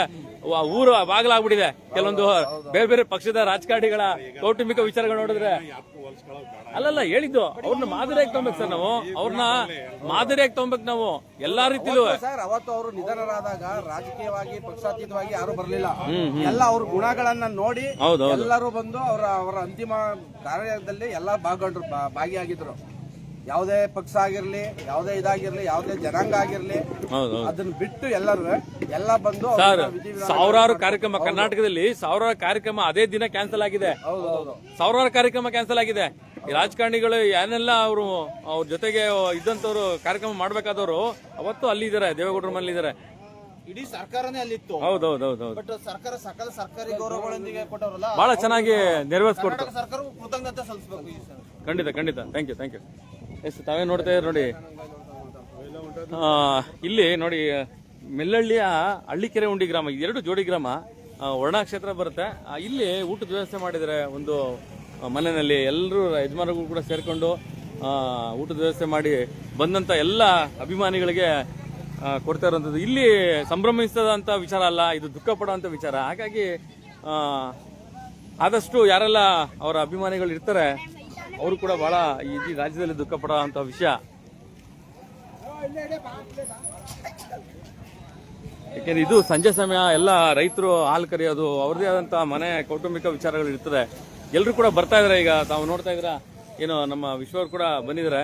ಊರು ಬಾಗಲಾಗ್ಬಿಟ್ಟಿದೆ. ಕೆಲವೊಂದು ಬೇರೆ ಬೇರೆ ಪಕ್ಷದ ರಾಜಕಾರಣಿಗಳ ಕೌಟುಂಬಿಕ ವಿಚಾರಗಳು ನೋಡಿದ್ರೆ ಅಲ್ಲಲ್ಲ ಹೇಳಿದ್ದು, ಅವ್ರನ್ನ ಮಾದರಿಯಾಗಿ ತಗೊಬೇಕು ಸರ್. ನಾವು ಅವ್ರನ್ನ ಮಾದರಿಯಾಗಿ ತಗೊಬೇಕು ನಾವು ಎಲ್ಲಾ ರೀತಿಲೂ. ಸರ್, ಅವತ್ತು ಅವರು ನಿಧನರಾದಾಗ ರಾಜಕೀಯವಾಗಿ ಪಕ್ಷಾತೀತವಾಗಿ ಯಾರು ಬರ್ಲಿಲ್ಲ. ಎಲ್ಲ ಅವ್ರ ಗುಣಗಳನ್ನ ನೋಡಿ ಎಲ್ಲರೂ ಬಂದು ಅವರ ಅಂತಿಮ ಕಾರ್ಯದಲ್ಲಿ ಎಲ್ಲ ಭಾಗಿಯಾಗಿದ್ರು. ಯಾವುದೇ ಪಕ್ಷ ಆಗಿರ್ಲಿ, ಯಾವುದೇ ಇದಾಗಿರ್ಲಿ, ಯಾವುದೇ ಜನಾಂಗ ಆಗಿರ್ಲಿ, ಅದನ್ನ ಬಿಟ್ಟು ಎಲ್ಲ ಬಂದು ಸಾವಿರಾರು ಕಾರ್ಯಕ್ರಮ ಕರ್ನಾಟಕದಲ್ಲಿ ಸಾವಿರಾರು ಕಾರ್ಯಕ್ರಮ ಅದೇ ದಿನ ಕ್ಯಾನ್ಸಲ್ ಆಗಿದೆ. ಸಾವಿರಾರು ಕಾರ್ಯಕ್ರಮ ಕ್ಯಾನ್ಸಲ್ ಆಗಿದೆ. ಈ ರಾಜಕಾರಣಿಗಳು ಏನೆಲ್ಲ ಅವ್ರ ಜೊತೆಗೆ ಇದ್ದಂತವ್ರು ಕಾರ್ಯಕ್ರಮ ಮಾಡ್ಬೇಕಾದವರು ಅವತ್ತು ಅಲ್ಲಿ ಇದಾರೆ, ದೇವೇಗೌಡರ ಮನೇಲಿ ಇದಾರೆ. ಇಡೀ ಸರ್ಕಾರನೇ ಅಲ್ಲಿತ್ತು. ಹೌದೌದು. ಬಟ್ ಸರ್ಕಾರ ಸಕಲ ಸರ್ಕಾರಿ ಗೌರವಗಳೊಂದಿಗೆ ಕೊಟ್ಟವರಲ್ಲ, ಬಹಳ ಚೆನ್ನಾಗಿ ನೆರವೇರಿಸ್ಕೊಡ್ತಾರೆ. ಸರ್ಕಾರ ಕೃತಜ್ಞತೆ ಸಲ್ಲಿಸಬೇಕು. ಖಂಡಿತ ಥ್ಯಾಂಕ್ ಯು. ಎಷ್ಟು ತಾವೇ ನೋಡ್ತಾ ಇದ್ದೀರಿ ನೋಡಿ, ಇಲ್ಲಿ ನೋಡಿ ಮೆಲ್ಲಳ್ಳಿಯ ಹಳ್ಳಿಕೆರೆ ಉಂಡಿ ಗ್ರಾಮ, ಎರಡು ಜೋಡಿ ಗ್ರಾಮ, ವರ್ಣಾ ಕ್ಷೇತ್ರ ಬರುತ್ತೆ. ಇಲ್ಲಿ ಊಟದ ವ್ಯವಸ್ಥೆ ಮಾಡಿದರೆ ಒಂದು ಮನೆಯಲ್ಲಿ ಎಲ್ಲರೂ ಯಜಮಾನರು ಕೂಡ ಸೇರಿಕೊಂಡು ಊಟದ ವ್ಯವಸ್ಥೆ ಮಾಡಿ ಬಂದಂಥ ಎಲ್ಲ ಅಭಿಮಾನಿಗಳಿಗೆ ಕೊಡ್ತಾ ಇರುವಂಥದ್ದು. ಇಲ್ಲಿ ಸಂಭ್ರಮಿಸದಂಥ ವಿಚಾರ ಅಲ್ಲ, ಇದು ದುಃಖ ಪಡುವಂಥ ವಿಚಾರ. ಹಾಗಾಗಿ ಆದಷ್ಟು ಯಾರೆಲ್ಲ ಅವರ ಅಭಿಮಾನಿಗಳು ಇರ್ತಾರೆ ಅವರು ಕೂಡ ಬಹಳ ಈ ರಾಜ್ಯದಲ್ಲಿ ದುಃಖ ಪಡುವಂಥ ವಿಷಯ. ಯಾಕೆಂದ್ರೆ ಇದು ಸಂಜೆ ಸಮಯ, ಎಲ್ಲ ರೈತರು ಹಾಲು ಕರೆಯೋದು, ಅವ್ರದೇ ಆದಂಥ ಮನೆ ಕೌಟುಂಬಿಕ ವಿಚಾರಗಳು ಇರ್ತದೆ. ಎಲ್ಲರೂ ಕೂಡ ಬರ್ತಾ ಇದಾರೆ. ಈಗ ತಾವು ನೋಡ್ತಾ ಇದ್ದೀರಾ, ಏನು ನಮ್ಮ ವಿಶ್ವರು ಕೂಡ ಬಂದಿದ್ದಾರೆ.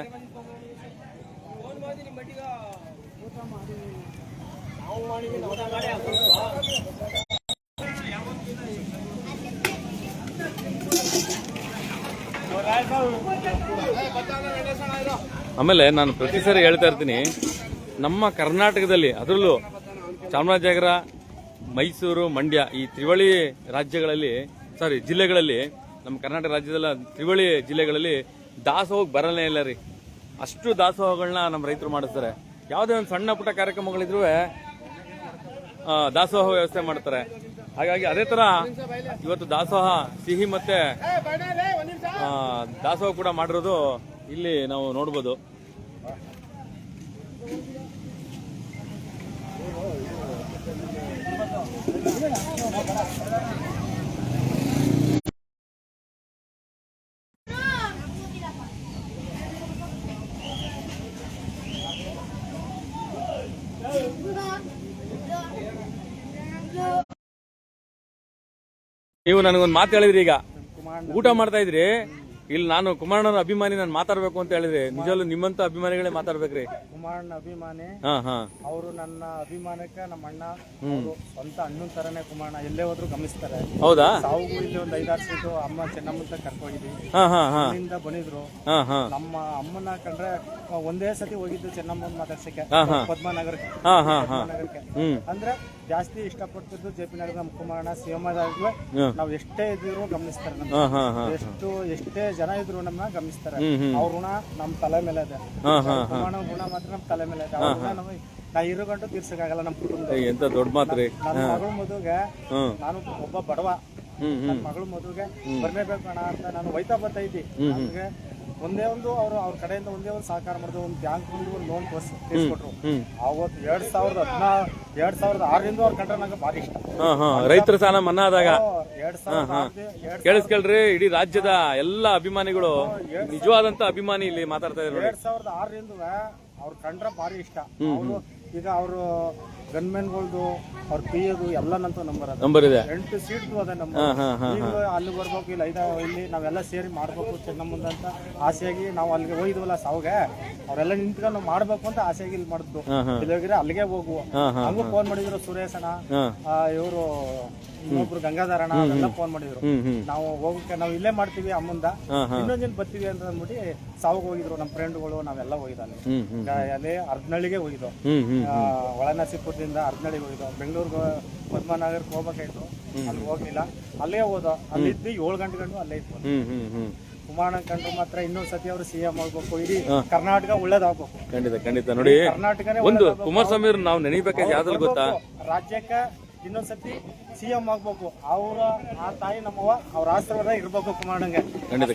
ಆಮೇಲೆ ನಾನು ಪ್ರತಿ ಸರಿ ಹೇಳ್ತಾ ಇರ್ತೀನಿ, ನಮ್ಮ ಕರ್ನಾಟಕದಲ್ಲಿ ಅದರಲ್ಲೂ ಚಾಮರಾಜನಗರ, ಮೈಸೂರು, ಮಂಡ್ಯ ಈ ತ್ರಿವಳಿ ಜಿಲ್ಲೆಗಳಲ್ಲಿ, ನಮ್ಮ ಕರ್ನಾಟಕ ರಾಜ್ಯದ ತ್ರಿವಳಿ ಜಿಲ್ಲೆಗಳಲ್ಲಿ ದಾಸೋಹ ಬರಲೇ ಇಲ್ಲ ರೀ. ಅಷ್ಟು ದಾಸೋಹಗಳನ್ನ ನಮ್ಮ ರೈತರು ಮಾಡಿಸ್ತಾರೆ. ಯಾವುದೇ ಒಂದು ಸಣ್ಣ ಪುಟ್ಟ ಕಾರ್ಯಕ್ರಮಗಳಿದ್ರೂ ದಾಸೋಹ ವ್ಯವಸ್ಥೆ ಮಾಡ್ತಾರೆ. ಹಾಗಾಗಿ ಅದೇ ತರ ಇವತ್ತು ದಾಸೋಹ ಸಿಹಿ ಮತ್ತೆ ದಾಸೋಹ ಕೂಡ ಮಾಡಿರೋದು ಇಲ್ಲಿ ನಾವು ನೋಡ್ಬೋದು. ನೀವು ನನಗೊಂದು ಮಾತು ಹೇಳಿದ್ರಿ, ಈಗ ಊಟ ಮಾಡ್ತಾ ಇದ್ರಿ, ಇಲ್ಲಿ ನಾನು ಕುಮಾರಣ್ಣನ ಅಭಿಮಾನಿ, ನಾನು ಮಾತಾಡ್ಬೇಕು ಅಂತ ಹೇಳಿದ್ರಿ. ನಿಜವಲ್ಲೂ ನಿಮ್ಮಂತ ಅಭಿಮಾನಿಗಳೇ ಮಾತಾಡ್ಬೇಕ್ರಿ. ಕುಮಾರಣ್ಣ ಅಭಿಮಾನಿ, ಹಾ ಹಾ ಅವರು ನನ್ನ ಅಭಿಮಾನಕ್ಕೆ ನಮ್ಮ ಅಣ್ಣ ಅವ್ರು ಸ್ವಂತ ಅಣ್ಣನ ತರನೇ ಕುಮಾರಣ್ಣ ಎಲ್ಲೇ ಹೋದ್ರು ಗಮನಿಸ್ತಾರೆ. ಹೌದಾ? ಸಾವುಗೂ ಇಲ್ಲಿ ಒಂದು 5-6 ಸೀಟು ಅಮ್ಮ ಚೆನ್ನಮ್ಮಂತ ಕರ್ಕೊಂಡಿದ್ವಿ, ಹಾ ಹಾ ಹಾ ಅಲ್ಲಿಂದ ಬಂದಿದ್ರು. ಹಾ ಹಾ ನಮ್ಮ ಅಮ್ಮನ ಕಂಡ್ರೆ ಒಂದೇ ಸತಿ ಹೋಗಿದ್ದು ಚೆನ್ನಮ್ಮನ ಮಾತಾಡ್ಸಕ್ಕೆ ಪದ್ಮನಗರಕ್ಕೆ. ಹಾ ಹಾ ಹಾ ನಗರಕ್ಕೆ ಹ್ಮ್ ಅಂದ್ರೆ ಜಾಸ್ತಿ ಇಷ್ಟಪಡ್ತಿದ್ದು ಜೆ ಪಿ ನಗರ ನಮ್ಮ ಕುಮಾರಣ್ಣ. ಸಿಎಂಆದಾಗ್ಲೂ ನಾವು ಎಷ್ಟೇ ಇದ್ರು ಗಮನಿಸ್ತಾರೆ. ಹಾ ಹಾ ಹಾ ಎಷ್ಟೇ ಜನ ಇದ್ರು ನಮ್ಮನ್ನ ಗಮನಿಸ್ತಾರೆ. ಹ್ಮ್ ಹ್ಮ್ ಅವ್ರ ಋಣ ನಮ್ಮ ತಲೆ ಮೇಲೆ ಇದೆ. ಹಾ ಹಾ ಕುಮಾರಣ್ಣ ಋಣ ಮಾತ್ರ ನಮ್ಮ ತಲೆ ಮೇಲೆ ಇದೆ. ಅವ್ರ ಋಣ ನಮಗೆ ನಾ ಇರೋ ಗಂಟು ತೀರ್ಸಕ್ಕಾಗಲ್ಲ ನಮ್ಮ ಕುಟುಂಬ. ಎಂತ ದೊಡ್ಡ ಮಾತ್ರಿ. ನನ್ನ ಮಗಳ ಮದುವೆಗೆ ಹ್ಮ್ ನಾನು ಒಬ್ಬ ಬಡವ, ಹ್ಮ್ ನನ್ನ ಮಗಳ ಮದುವೆಗೆ ಬರ್ಲೇಬೇಕು ಅಣ್ಣ ಅಂತ ನಾನು ಒಯ್ತಾ ಬರ್ತಾ ಇದ್ದಿ. ನಮ್ಗೆ ಒಂದೇ ಒಂದು ಅವ್ರ ಕಡೆಯಿಂದ ಒಂದೇ ಒಂದು ಸಹಕಾರ ಮಾಡಿದ್ರು. ಒಂದು ಬ್ಯಾಂಕ್ ಒಂದು ಲೋನ್ ಕೊಡ್ಸ್ಕೊಟ್ರು. ಅವತ್ತು 2006ರಿಂದ ಅವ್ರ ಕಂಡ್ರೆ ನಂಗೆ ಭಾರಿ ಇಷ್ಟ. ರೈತರ ಸಾಲ ಮನ್ನಾ ಆದಾಗ 2006 ಕೇಳಿಸ್ಕೊಳ್ರಿ, ಇಡೀ ರಾಜ್ಯದ ಎಲ್ಲ ಅಭಿಮಾನಿಗಳು ನಿಜವಾದಂತ ಅಭಿಮಾನಿ ಇಲ್ಲಿ ಮಾತಾಡ್ತಾ ಇದ್ರು. 2006ರಿಂದ ಅವ್ರ ಕಂಡ್ರೆ ಭಾರಿ ಇಷ್ಟ. ಅವರು ಈಗ ಅವರು ಗನ್ಮೆನ್ಗಳ್ದು ಅವ್ರ ಪಿಯದು ಎಲ್ಲ ನಂತ ನಂಬರ್ ಇದೆ. 8 ಸೀಟ್ದು ಅದೇ ನಂಬರ್. ಈಗ ಅಲ್ಲಿ ಬರ್ಬೇಕು, ಇಲ್ಲಿ ಇಲ್ಲಿ ನಾವೆಲ್ಲ ಸೇರಿ ಮಾಡ್ಬೇಕು ಚೆನ್ನಮ್ಮಂದ ಅಂತ ಆಸೆಯಾಗಿ ನಾವು ಅಲ್ಲಿಗೆ ಹೋಗಿದ್ವಲ್ಲ ಸಾವುಗೆ, ಅವರೆಲ್ಲ ನಿಂತ್ಕೊಂಡು ಮಾಡ್ಬೇಕು ಅಂತ ಆಸೆಯಾಗಿ ಇಲ್ಲಿ ಮಾಡಿದ್ದು. ಇಲ್ಲಿಗೆ ಅಲ್ಲಿಗೆ ಹೋಗುವ ಹಂಗೂ ಫೋನ್ ಮಾಡಿದ್ರು ಸುರೇಶ್ ಅಣ್ಣ, ಇವರು ಇನ್ನೊಬ್ರು ಗಂಗಾಧರ ಅಣ್ಣ, ಅವರೆಲ್ಲ ಫೋನ್ ಮಾಡಿದ್ರು. ನಾವು ಹೋಗಕ್ಕೆ ನಾವು ಇಲ್ಲೇ ಮಾಡ್ತೀವಿ ಅಮ್ಮಂದ, ಇನ್ನೊಂದ್ ದಿನ ಬರ್ತೀವಿ ಅಂತ ಅಂದ್ಬಿಟ್ಟು ಸಾವುಗೆ ಹೋಗಿದ್ರು. ನಮ್ಮ ಫ್ರೆಂಡ್ಗಳು ನಾವೆಲ್ಲ ಹೋಗಿದ್ದಾನೆ. ಅಲ್ಲೇ ಅರ್ಧನಳ್ಳಿಗೆ ಹೋಗಿದ್ದು, ಒಳನರಸೀಪುರದಿಂದ ಅರ್ಧನಳ್ಳಿಗೆ ಹೋಗಿದ್ದು. ಬೆಂಗಳೂರಿಗೆ ಪದ್ಮನಗರಕ್ಕೆ ಹೋಗ್ಬೇಕಾಯ್ತು, ಅಲ್ಲಿ ಹೋಗ್ಲಿಲ್ಲ, ಅಲ್ಲೇ ಹೋದ. ಅಲ್ಲಿದ್ದು 7 ಗಂಟೆ ಗಂಟು ಅಲ್ಲೇ ಇತ್ತು. ಕುಮಾರಣ್ಣ ಕಂಡ್ರು ಮಾತ್ರ ಇನ್ನೊಂದ್ ಸತಿ ಅವರು ಸಿಎಂ ಆಗ್ಬೇಕು, ಇಡೀ ಕರ್ನಾಟಕ ಒಳ್ಳೇದಾಗ್ಬೇಕು. ಖಂಡಿತ ನೋಡಿ, ಕರ್ನಾಟಕನೇ ಒಂದು ಕುಮಾರಸ್ವಾಮಿ ಅವ್ರು ನಾವು ನೆನೀಬೇಕಾದ್ರೆ ಯಾವ್ದ್ರಲ್ಲಿ ಗೊತ್ತಾ, ರಾಜ್ಯಕ್ಕೆ ಇನ್ನೊಂದ್ಸತಿ ಸಿಎಂ ಆಗ್ಬೇಕು. ಅವರ ಆ ತಾಯಿ ನಮ್ಮವ್ವ ಅವ್ರ ಆಶೀರ್ವಾದ ಇರ್ಬೇಕು ಕುಮಾರಣ್ಣಂಗೆ.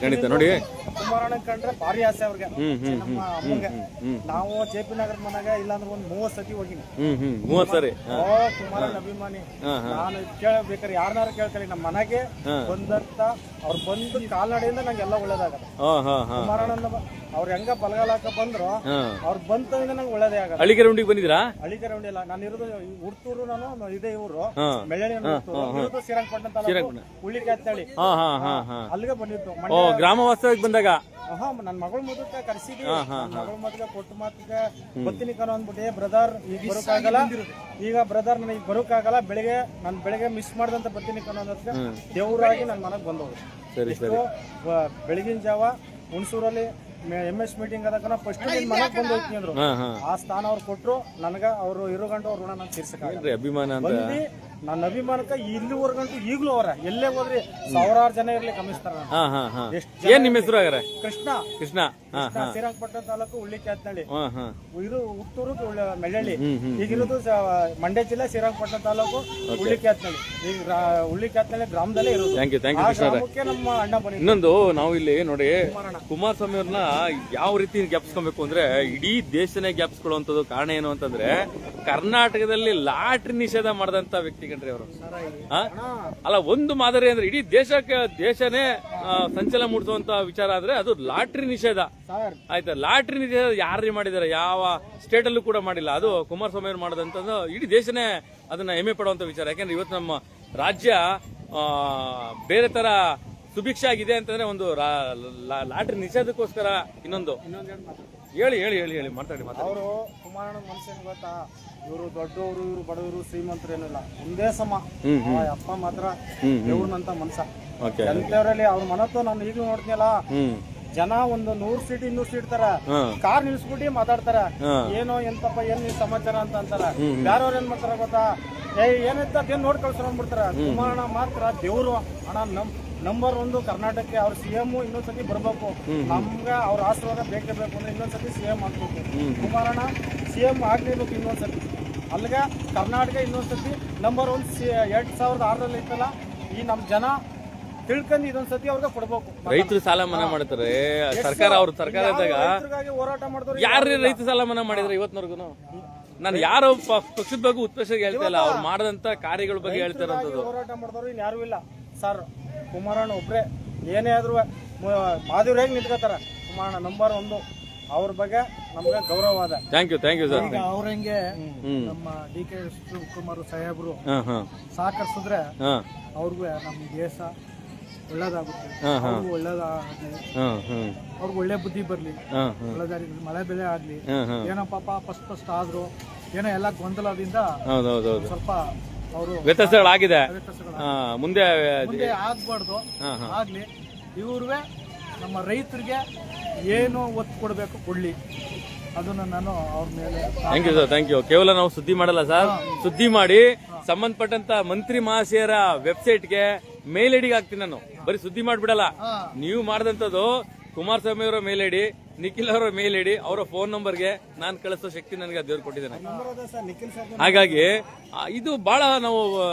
ಖಂಡಿತ ನೋಡಿ, ಕುಮಾರಣ್ಣ ಕಂಡ್ರೆ ಭಾರಿ ಆಸೆ ಅವ್ರಿಗೆ, ನಮ್ಮ ಅಮ್ಮಂಗೆ. ನಾವು ಜೆ ಪಿ ನಗರ ಮನೆಗೆ ಇಲ್ಲಾಂದ್ರೆ ಒಂದು 30 ಸತಿ ಹೋಗಿನಿ. 30 ಸರಿ. ಕುಮಾರಣ್ಣ ಅಭಿಮಾನಿ ನಾನು ಕೇಳಬೇಕಾದ್ರೆ ಯಾರನ್ನಾರು ಕೇಳ್ಕೊಳ್ಳಿ, ನಮ್ಮ ಮನೆಗೆ ಬಂದಂತ ಅವ್ರು ಬಂದು ಕಾಲ್ನಡೆಯಿಂದ ನಂಗೆಲ್ಲ ಒಳ್ಳೇದಾಗಲ್ಲ. ಕುಮಾರಣ್ಣ ಅವ್ರು ಹೆಂಗ ಬಲಗಾಲಕ ಬಂದ್ರು, ಅವ್ರು ಬಂತಂದ್ರೆ ನಂಗೆ ಒಳ್ಳೇದೇ ಆಗಲ್ಲ. ಹಳ್ಳಿಕೆರೆ ಉಂಡಿಗೆ ಬಂದಿದ್ರಾ? ಹಳ್ಳಿಕೆರೆ ಉಂಡಿ ಇಲ್ಲ, ನಾನು ಇರೋದು ಉಡ್ತೂರು. ನಾನು ಇದೇ ಊರು ಮೆಳ್ಳಳ್ಳಿ, ಶ್ರೀರಂಗಪಟ್ಟಣ ತಾಲೂಕು ಉಳ್ಳಿಕೆ ಅಂತೇಳಿ ಅಲ್ಲಿಗೆ ಬಂದಿತ್ತು. ಗ್ರಾಮ ವಾಸ್ತವ್ಯಕ್ಕೆ ಬಂದಾಗ ನನ್ನ ಮಗಳ ಮದುವೆ ಕರ್ಸಿದ್ವಿ. ಮಗಳ ಮದುವೆ ಕೊಟ್ಟು ಮಾತಿಗೆ ಬರ್ತೀನಿ ಕಣೋ ಅಂದ್ಬಿಟ್ಟೆ, ಬ್ರದರ್ ಈಗ ಬರೋಕ್ಕಾಗಲ್ಲ, ಈಗ ಬ್ರದರ್ ನನಗೆ ಬರೋಕ್ಕಾಗಲ್ಲ, ಬೆಳಿಗ್ಗೆ ಮಿಸ್ ಮಾಡ್ದಂತ ಬರ್ತೀನಿ ಕಣೋ ಅನ್ನೋದಕ್ಕೆ ದೇವರಾಗಿ ನನ್ನ ಮನೆಗೆ ಬಂದವರು. ಬೆಳಗಿನ ಜಾವ ಹುಣಸೂರಲ್ಲಿ MS ಮೀಟಿಂಗ್ ಆದಾಗ ಫಸ್ಟ್ ಮನೆಗೆ ಬಂದು ಹೋಗ್ತೀನಿ ಅಂದ್ರು. ಆ ಸ್ಥಾನ ಅವ್ರು ಕೊಟ್ರು ನನಗ. ಅವರು ಇರೋ ಗಂಟು ಅವ್ರ ಋಣ ನಾನು ತೀರ್ಸಕ್ಕಾಗಲ್ಲ. ಅಭಿಮಾನ ಬಂದು ನನ್ನ ಅಭಿಮಾನಕ್ಕೆ ಇಲ್ಲಿವರೆಗಂಟು ಈಗಲೂ ಅವರ ಎಲ್ಲೇ ಹೋದ್ರಿ ಸಾವಿರಾರು ಜನ ಇರ್ಲಿ ಗಮನಿಸ್ತಾರ. ಏನ್ ನಿಮ್ಮ ಹೆಸರು? ಕೃಷ್ಣ ಶ್ರೀರಂಗಪಟ್ಟಣ ತಾಲೂಕು ಉಳ್ಳಿಕೆ ಹತ್ನಳ್ಳಿ, ಇದು ಹುಟ್ಟೂರು ಮೆಳ್ಳಳ್ಳಿ. ಈಗಿರೋದು ಮಂಡ್ಯ ಜಿಲ್ಲೆ ಶ್ರೀರಂಗಪಟ್ಟಣ ತಾಲೂಕು ಉಳ್ಳಿಕೆ ಹತ್ನಳ್ಳಿ. ಈಗ ಉಳ್ಳಿಕೆ ಹತ್ನಳ್ಳಿ ಗ್ರಾಮದಲ್ಲೇ ಇರೋದು. ಗ್ರಾಮಕ್ಕೆ ನಮ್ಮ ಅಣ್ಣ ಬಂದಿದ್ದು. ಇನ್ನೊಂದು ನಾವು ಇಲ್ಲಿ ನೋಡಿ, ಕುಮಾರಸ್ವಾಮಿ ಅವ್ರನ್ನ ಯಾವ ರೀತಿ ಜ್ಞಾಪಿಸ್ಕೊಬೇಕು ಅಂದ್ರೆ, ಇಡೀ ದೇಶನೇ ಜ್ಞಾಪಿಸ್ಕೊಳ್ಳುವಂಥದ್ದು. ಕಾರಣ ಏನು ಅಂತಂದ್ರೆ, ಕರ್ನಾಟಕದಲ್ಲಿ ಲಾಟ್ರಿ ನಿಷೇಧ ಮಾಡಿದಂತ ವ್ಯಕ್ತಿ ಕಣ್ರಿ ಅವರು. ಅಲ್ಲ, ಒಂದು ಮಾದರಿ ಅಂದ್ರೆ ಇಡೀ ದೇಶನೇ ಸಂಚಲನ ಮೂಡಿಸುವಂತ ವಿಚಾರ ಆದ್ರೆ ಅದು ಲಾಟ್ರಿ ನಿಷೇಧ. ಆಯ್ತಾ? ಲಾಟ್ರಿ ನಿಷೇಧ ಯಾರು ಮಾಡಿದಾರೆ? ಯಾವ ಸ್ಟೇಟ್ ಅಲ್ಲೂ ಕೂಡ ಮಾಡಿಲ್ಲ. ಅದು ಕುಮಾರಸ್ವಾಮಿ ಅವರು ಮಾಡದಂತದ್ದು ಇಡೀ ದೇಶನೇ ಅದನ್ನ ಹೆಮ್ಮೆ ಪಡುವಂತ ವಿಚಾರ. ಯಾಕಂದ್ರೆ ಇವತ್ತು ನಮ್ಮ ರಾಜ್ಯ ಬೇರೆ ತರ ಸುಭಿಕ್ಷ ಆಗಿದೆ ಅಂತಂದ್ರೆ ಒಂದು ಲಾಟ್ರಿ ನಿಷೇಧಕ್ಕೋಸ್ಕರ. ಇನ್ನೊಂದು ಹೇಳಿ ಮಾತಾಡಿ. ಅವರು ಕುಮಾರಣ್ಣ ಮನುಷ್ಯನ್ ಗೊತ್ತಾ, ಇವರು ದೊಡ್ಡವರು, ಇವರು ಬಡವರು, ಶ್ರೀಮಂತರು ಏನಿಲ್ಲ, ಒಂದೇ ಸಮ. ಅಪ್ಪ ಮಾತ್ರ ದೇವ್ರನಂತ ಮನ್ಸ. ಎಂತವರಲ್ಲಿ ಅವ್ರ ಮನತ್ತು ನಾನು ಈಗಲೂ ನೋಡ್ತೀನಲ್ಲ, ಜನ ಒಂದು 100 ಸೀಟ್ 200 ಸೀಟ್ ತರ ಕಾರ್ ನಿಲ್ಸ್ಬಿಟ್ಟು ಮಾತಾಡ್ತಾರ. ಏನೋ ಎಂತಪ್ಪ ಏನ್ ಸಮಾಚಾರ ಅಂತ ಅಂತಾರ. ಯಾರವ್ರ ಏನ್ ಮಾಡ್ತಾರ ಗೊತ್ತಾ, ಏನಂತ ಅದೇನ್ ನೋಡ್ ಕಳ್ಸೋರ್ ಅಂದ್ಬಿಡ್ತಾರ. ಕುಮಾರಣ್ಣ ಮಾತ್ರ ದೇವ್ರು ಅಣ್ಣ. ನಂಬರ್ 1 ಕರ್ನಾಟಕಕ್ಕೆ ಅವ್ರ CM ಇನ್ನೊಂದ್ಸತಿ ಬರ್ಬೇಕು. ನಮ್ಗೆ ಅವ್ರ ಆಶೀರ್ವಾದ ಬೇಕೇ ಬೇಕು ಅಂದ್ರೆ ಇನ್ನೊಂದ್ಸತಿ CM ಆಗ್ಬೇಕು. ಕುಮಾರಣ್ಣ CM ಆಗ್ಲೇಬೇಕು ಇನ್ನೊಂದ್ಸತಿ. ಅಲ್ಲಿಗೆ ಕರ್ನಾಟಕ ಇನ್ನೊಂದ್ಸತಿ ನಂಬರ್ 1 2006ರಲ್ಲಿ ಇತ್ತಲ್ಲ, ಈ ನಮ್ಮ ಜನ ತಿಳ್ಕೊಂಡು ಇದೊಂದ್ಸತಿ ಅವ್ರಿಗೆ ಕೊಡ್ಬೇಕು. ರೈತರು ಸಾಲ ಮನ್ನಾ ಮಾಡ್ತಾರೆ ಸರ್ಕಾರ, ಅವ್ರ ಸರ್ಕಾರ ಇದ್ದಾಗ ರೈತರಿಗಾಗಿ ಹೋರಾಟ ಮಾಡಿದವ್ರು ಯಾರೇ ರೈತ ಸಾಲ ಮನ್ನಾ ಮಾಡಿದ್ರೆ ಇವತ್ತಿನವರೆಗೂ? ನಾನು ಯಾರೋ ಪಕ್ಷದ ಬಗ್ಗೆ ಉತ್ಪ್ರೇಕ್ಷೆಗೆ ಹೇಳ್ತಾ ಇಲ್ಲ, ಅವ್ರು ಮಾಡಿದಂತ ಕಾರ್ಯಗಳ ಬಗ್ಗೆ ಹೇಳ್ತಾ ಇರೋದು. ಹೋರಾಟ ಮಾಡಿದವರು ಇನ್ ಯಾರು ಇಲ್ಲ ಸರ್. ಕುಮಾರಣ್ಣ ಒಬ್ರೆ ಏನೇ ಆದ್ರೂ ಮಾಧವರಾಗಿ ನಿಂತ್ಕೋತಾರ. ಕುಮಾರಣ್ಣ ನಂಬರ್ 1, ಅವ್ರ ಬಗ್ಗೆ ನಮ್ಗೆ ಗೌರವ ಅದ. Thank you sir. ಅವ್ರಂಗೆ ನಮ್ಮ DK ಶಿವಕುಮಾರ್ ಸಾಹೇಬ್ರು ಸಹಕರಿಸಿದ್ರೆ ಅವ್ರಿಗೂ ನಮ್ಮ ದೇಶ ಒಳ್ಳೇದಾಗುತ್ತೆ, ಅವ್ರಿಗೂ ಒಳ್ಳೇದಾಗ್ಲಿ, ಅವ್ರಿಗೆ ಒಳ್ಳೆ ಬುದ್ಧಿ ಬರ್ಲಿ, ಒಳ್ಳೆದಾರಿ ಮಳೆ ಬೆಳೆ ಆಗ್ಲಿ. ಏನೋ ಪಾಪ ಫಸ್ಟ್ ಆದ್ರು ಏನೋ ಎಲ್ಲ ಗೊಂದಲದಿಂದ ಸ್ವಲ್ಪ ಅವರು ವ್ಯತ್ಯಾಸಗಳಾಗಿದೆ, ಮುಂದೆ ಆಗ್ಬಾರ್ದು. ಆಗ್ಲಿ ಇವ್ರೇ ನಮ್ಮ ರೈತರಿಗೆ ಏನು ಒತ್ತು ಕೊಡ್ಬೇಕು ಕೊಡ್ಲಿ, ಅದನ್ನ ನಾನು ಅವ್ರ ಮೇಲೆ. Thank you. ಕೇವಲ ನಾವು ಸುದ್ದಿ ಮಾಡಲ್ಲ ಸರ್, ಸುದ್ದಿ ಮಾಡಿ ಸಂಬಂಧಪಟ್ಟಂತ ಮಂತ್ರಿ ಮಹಾಶಯರ ವೆಬ್ಸೈಟ್ಗೆ ಮೇಲ್ ಐಡಿಗೆ ಹಾಕ್ತೀನಿ ನಾನು. ಬರೀ ಸುದ್ದಿ ಮಾಡ್ಬಿಡಲ್ಲ, ನೀವು ಮಾಡಿದಂಥದ್ದು ಕುಮಾರಸ್ವಾಮಿ ಅವರ ಮೇಲ್ ಐಡಿ, ನಿಖಿಲ್ ಅವರ ಮೇಲ್ ಐಡಿ, ಅವರ ಫೋನ್ ನಂಬರ್ಗೆ ನಾನು ಕಳಿಸೋ ಶಕ್ತಿ ನನಗೆ ದೇವ್ರು ಕೊಟ್ಟಿದ್ದೇನೆ. ಹಾಗಾಗಿ ಇದು ಬಹಳ ನಾವು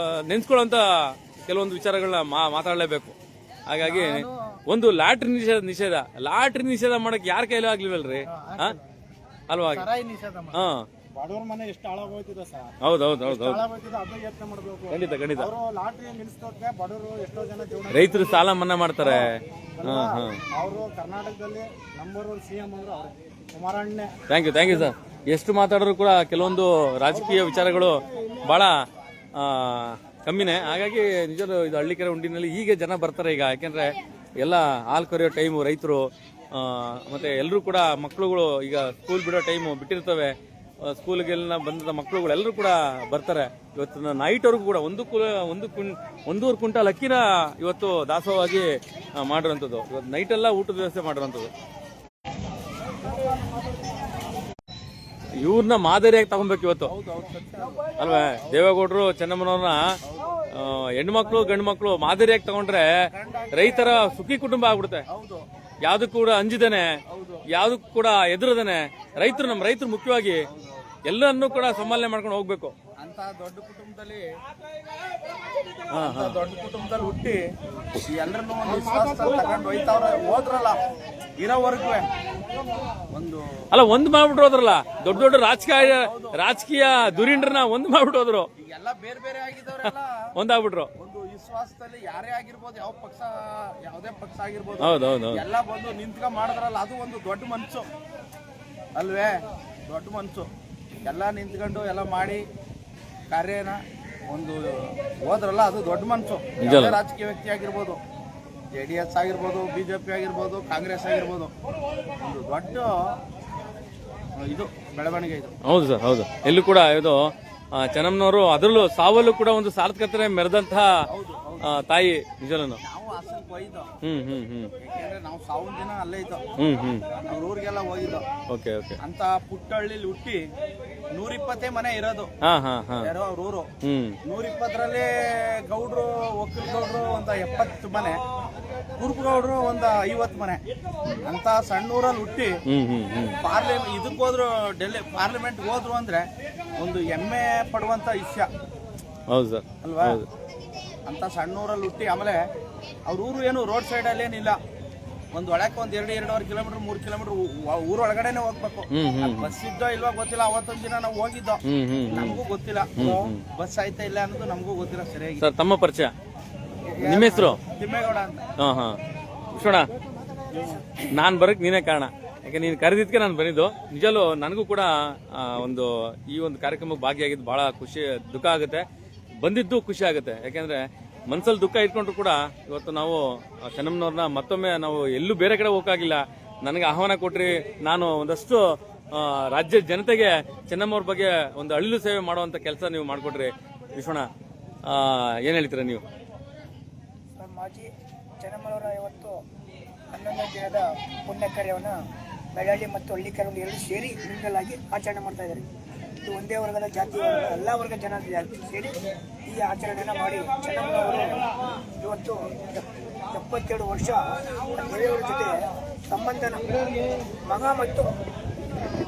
ನೆನ್ಸ್ಕೊಳ್ಳೋಂತ ಕೆಲವೊಂದು ವಿಚಾರಗಳನ್ನ ಮಾತಾಡಲೇಬೇಕು. ಹಾಗಾಗಿ ಒಂದು ಲಾಟ್ರಿ ನಿಷೇಧ ಮಾಡಕ್ ಯಾರ ಕೈಲೂ ಆಗ್ಲಿವಲ್ರಿ, ಅಲ್ವಾ? ಬಡವ್ರ ಮನೆ ಎಷ್ಟು ಹಾಳಾಗೋಯ್ತಿದೆ ಸರ್. ಹೌದೌದು, ಹಾಳಾಗೋಯ್ತಿದೆ, ಅದನ್ನ ಯೋಚನೆ ಮಾಡ್ಬೇಕು. ಖಂಡಿತ. ಅವರು ಲಾಟ್ರಿ ನಿಲ್ಸೋಕೆ ಬಡವರು ಎಷ್ಟೋ ಜನ ಜೀವನ, ರೈತರು ಸಾಲ ಮನ್ನಾ ಮಾಡ್ತಾರೆ. ಅವರು ಕರ್ನಾಟಕದಲ್ಲಿ ನಂಬರ್ 1 CM ಅಂದ್ರೆ ಅವ್ರೆ, ಕುಮಾರಣ್ಣ. Thank you sir. ಎಷ್ಟು ಮಾತಾಡಿದ್ರು ಕೂಡ ಕೆಲವೊಂದು ರಾಜಕೀಯ ವಿಚಾರಗಳು ಬಹಳ ಕಮ್ಮಿನೇ. ಹಾಗಾಗಿ ನಿಜವಾದ ಇದು ಹಳ್ಳಿಕೆರೆ ಉಂಡಿನಲ್ಲಿ ಹೀಗೆ ಜನ ಬರ್ತಾರೆ ಈಗ. ಯಾಕೆಂದ್ರೆ ಎಲ್ಲ ಹಾಲು ಕರೆಯೋ ಟೈಮು ರೈತರು, ಮತ್ತೆ ಎಲ್ಲರೂ ಕೂಡ ಮಕ್ಕಳುಗಳು ಈಗ ಸ್ಕೂಲ್ ಬಿಡೋ ಟೈಮು ಬಿಟ್ಟಿರ್ತವೆ. ಸ್ಕೂಲ್ಗೆಲ್ಲ ಬಂದ ಮಕ್ಕಳುಗಳು ಎಲ್ಲರೂ ಕೂಡ ಬರ್ತಾರೆ. ಇವತ್ತು ನೈಟ್ವರೆಗೂ ಕೂಡ 1.5 ಕ್ವಿಂಟಾಲ್ ಅಕ್ಕಿನ ಇವತ್ತು ದಾಸೋಹವಾಗಿ ಮಾಡಿರುವಂಥದ್ದು. ಇವತ್ತು ನೈಟೆಲ್ಲ ಊಟದ ವ್ಯವಸ್ಥೆ ಮಾಡಿರುವಂಥದ್ದು. ಇವ್ರನ್ನ ಮಾದರಿಯಾಗಿ ತಗೊಬೇಕು ಇವತ್ತು, ಅಲ್ವೇ? ದೇವೇಗೌಡರು ಚೆನ್ನಮ್ಮನವ್ರನ್ನ ಹೆಣ್ಮಕ್ಳು ಗಂಡು ಮಕ್ಳು ಮಾದರಿಯಾಗಿ ತಗೊಂಡ್ರೆ ರೈತರ ಸುಖಿ ಕುಟುಂಬ ಆಗ್ಬಿಡುತ್ತೆ. ಯಾವ್ದಕ್ಕೂ ಕೂಡ ಅಂಜಿದಾನೆ, ಯಾವ್ದಕ್ಕೂ ಕೂಡ ಎದುರದಾನೆ. ನಮ್ಮ ರೈತರು ಮುಖ್ಯವಾಗಿ ಎಲ್ಲರನ್ನೂ ಕೂಡ ಸಂಭಾಲನೆ ಮಾಡ್ಕೊಂಡು ಹೋಗ್ಬೇಕು. ಅಂತ ದೊಡ್ಡ ಕುಟುಂಬದಲ್ಲಿ ಹುಟ್ಟಿ ಎಲ್ಲರನ್ನೂ ಒಂದು ವಿಶ್ವಾಸದಲ್ಲಿ ತಗೊಂಡು ಹೋಯ್ತವ್ರ ಹೋದ್ರಲ್ಲ ಇರೋವರೆಗೂ ಒಂದ್ ಮಾಡ್ಬಿಟ್ಟು ಹೋದ್ರಲ್ಲ. ದೊಡ್ಡ ರಾಜಕೀಯ ದುರೀಂಡ್ರನ್ನ ಒಂದ್ ಮಾಡ್ಬಿಟ್ಟು ಹೋದ್ರು. ಎಲ್ಲ ಬೇರೆ ಬೇರೆ ಆಗಿದವರೆಲ್ಲ ಒಂದಾಗ್ಬಿಟ್ರು. ಒಂದು ವಿಶ್ವಾಸದಲ್ಲಿ ಯಾರೇ ಆಗಿರ್ಬೋದು, ಯಾವುದೇ ಪಕ್ಷ ಆಗಿರ್ಬೋದು, ಹೌದೌದು, ಎಲ್ಲ ಬಂದು ನಿಂತ್ಕೊಂಡ್ ಮಾಡಿದ್ರಲ್ಲ, ಅದು ಒಂದು ದೊಡ್ಡ ಮನ್ಸು ಅಲ್ವೇ? ದೊಡ್ಡ ಮನ್ಸು. ಎಲ್ಲ ನಿಂತ್ಕೊಂಡು ಎಲ್ಲ ಮಾಡಿ ಕಾರ್ಯನ ಒಂದು ಹೋದ್ರಲ್ಲ, ಅದು ದೊಡ್ಡ ಮನ್ಸು. ಯಾವುದೇ ರಾಜಕೀಯ ವ್ಯಕ್ತಿ ಆಗಿರ್ಬೋದು, JDS ಆಗಿರ್ಬೋದು, BJP ಆಗಿರ್ಬೋದು, ಕಾಂಗ್ರೆಸ್ ಆಗಿರ್ಬೋದು, ಒಂದು ದೊಡ್ಡ ಇದು ಬೆಳವಣಿಗೆ ಇದು. ಹೌದು ಸರ್, ಹೌದು. ಎಲ್ಲೂ ಕೂಡ ಇದು ಚೆನ್ನಮ್ಮನವರು ಅದರಲ್ಲೂ ಸಾವಲ್ಲೂ ಕೂಡ ಒಂದು ಸಾರ್ಥಕತೆ ಮೆರೆದಂತಹ ತಾಯಿ ನಿಜನೂ. ನಾವು ಹಾಸನಕ್ಕೆ ಹೋಗಿದ್ದು, ಯಾಕೆಂದ್ರೆ ನಾವು ಸಾವಿನ ದಿನ ಅಲ್ಲೇ ಇದ್ದೋ, ಅವ್ರ ಊರಿಗೆಲ್ಲ ಹೋಗಿದ್ದೋ. ಅಂತ ಪುಟ್ಟಹಳ್ಳಿಲಿ ಹುಟ್ಟಿ 120 ಮನೆ ಇರೋದು. ಯಾರೋ ಅವ್ರ ಊರು 120ರಲ್ಲಿ ಗೌಡ್ರು, ಒಕ್ಕಲ್ ಗೌಡ್ರು ಒಂದು 70 ಮನೆ, ಕುರುಬ ಗೌಡ್ರು ಒಂದು 50 ಮನೆ. ಅಂತ ಸಣ್ಣ ಊರಲ್ಲಿ ಹುಟ್ಟಿ ಇದಕ್ಕೆ ಹೋದ್ರು, ಡೆಲ್ಲಿ ಪಾರ್ಲಿಮೆಂಟ್ ಹೋದ್ರು ಅಂದ್ರೆ ಒಂದು ಹೆಮ್ಮೆ ಪಡುವಂತ ವಿಷಯ. ಹೌದು ಸರ್, ಅಲ್ವಾ? ಅಂತ ಸಣ್ಣ ಊರಲ್ಲಿ ಹುಟ್ಟಿ ಆಮೇಲೆ ಅವ್ರ ಊರು ಏನು ರೋಡ್ ಸೈಡ್ ಅಲ್ಲಿ ಏನಿಲ್ಲ, ಒಂದ್ ಒಳಕ್ಕೆ ಒಂದ್ 2-2.5 ಕಿಲೋಮೀಟರ್ 3 ಕಿಲೋಮೀಟರ್ ಊರ ಒಳಗಡೆನೆ ಹೋಗ್ಬೇಕು. ಬಸ್ ಇದ್ದೋ ಇಲ್ವಾ ಗೊತ್ತಿಲ್ಲ. ಅವತ್ತೊಂದ್ ದಿನ ನಾವು ಹೋಗಿದ್ದೋ, ನಮಗೂ ಗೊತ್ತಿಲ್ಲ ಬಸ್ ಆಯ್ತಾ ಇಲ್ಲ ಅನ್ನೋದು, ನಮಗೂ ಗೊತ್ತಿಲ್ಲ ಸರಿಯಾಗಿ. ಸರ್, ತಮ್ಮ ಪರಿಚಯ? ನಿಮ್ಮ ಹೆಸರು? ತಿಮ್ಮೇಗೌಡ ಅಂತ. ವಿಶ್ವಣ, ನಾನ್ ಬರಕ್ ನೀನೇ ಕಾರಣ. ಯಾಕೆ ನೀನು ಕರೆದಿದ್ದಕ್ಕೆ ನಾನು ಬಂದಿದ್ದು. ನಿಜಲ್ಲೂ ನನಗೂ ಕೂಡ ಈ ಒಂದು ಕಾರ್ಯಕ್ರಮಕ್ಕೆ ಭಾಗಿಯಾಗಿದ್ದು ಬಹಳ ಖುಷಿ, ದುಃಖ ಆಗುತ್ತೆ. ಬಂದಿದ್ದು ಖುಷಿ ಆಗುತ್ತೆ. ಯಾಕೆಂದ್ರೆ ಮನ್ಸಲ್ಲಿ ದುಃಖ ಇಟ್ಕೊಂಡ್ರು ಕೂಡ ಇವತ್ತು ನಾವು ಚೆನ್ನಮ್ಮನವ್ರನ್ನ ಮತ್ತೊಮ್ಮೆ ನಾವು ಎಲ್ಲೂ ಬೇರೆ ಕಡೆ ಹೋಗಕ್ಕಾಗಿಲ್ಲ. ನನಗೆ ಆಹ್ವಾನ ಕೊಟ್ರಿ, ನಾನು ಒಂದಷ್ಟು ರಾಜ್ಯ ಜನತೆಗೆ ಚೆನ್ನಮ್ಮವ್ರ ಬಗ್ಗೆ ಒಂದು ಅಳಿಲು ಸೇವೆ ಮಾಡುವಂತ ಕೆಲಸ ನೀವು ಮಾಡಿಕೊಟ್ರಿ. ವಿಶ್ವಣ, ಏನ್ ಹೇಳ್ತೀರಾ ನೀವು? ಮಾಜಿ ಚೆನ್ನಮ್ಮನವರ ಇವತ್ತು 11ನೇ ದಿನದ ಪುಣ್ಯ ಕಾರ್ಯವನ್ನು ಬೆಳಹಳ್ಳಿ ಮತ್ತು ಹಳ್ಳಿಕೆರೆ ಎರಡು ಸೇರಿ ಮಿಂಗಲಾಗಿ ಆಚರಣೆ ಮಾಡ್ತಾ ಇದ್ದಾರೆ. ಇದು ಒಂದೇ ವರ್ಗದ ಜಾತಿ ವರ್ಗ, ಎಲ್ಲ ವರ್ಗ ಜನ ಸೇರಿ ಈ ಆಚರಣೆಯನ್ನು ಮಾಡಿ ಚೆನ್ನಮ್ಮನವರು ಇವತ್ತು 72 ವರ್ಷ ದೇವೇಗೌಡರ ಜೊತೆ ಸಂಬಂಧನ ಮಗ ಮತ್ತು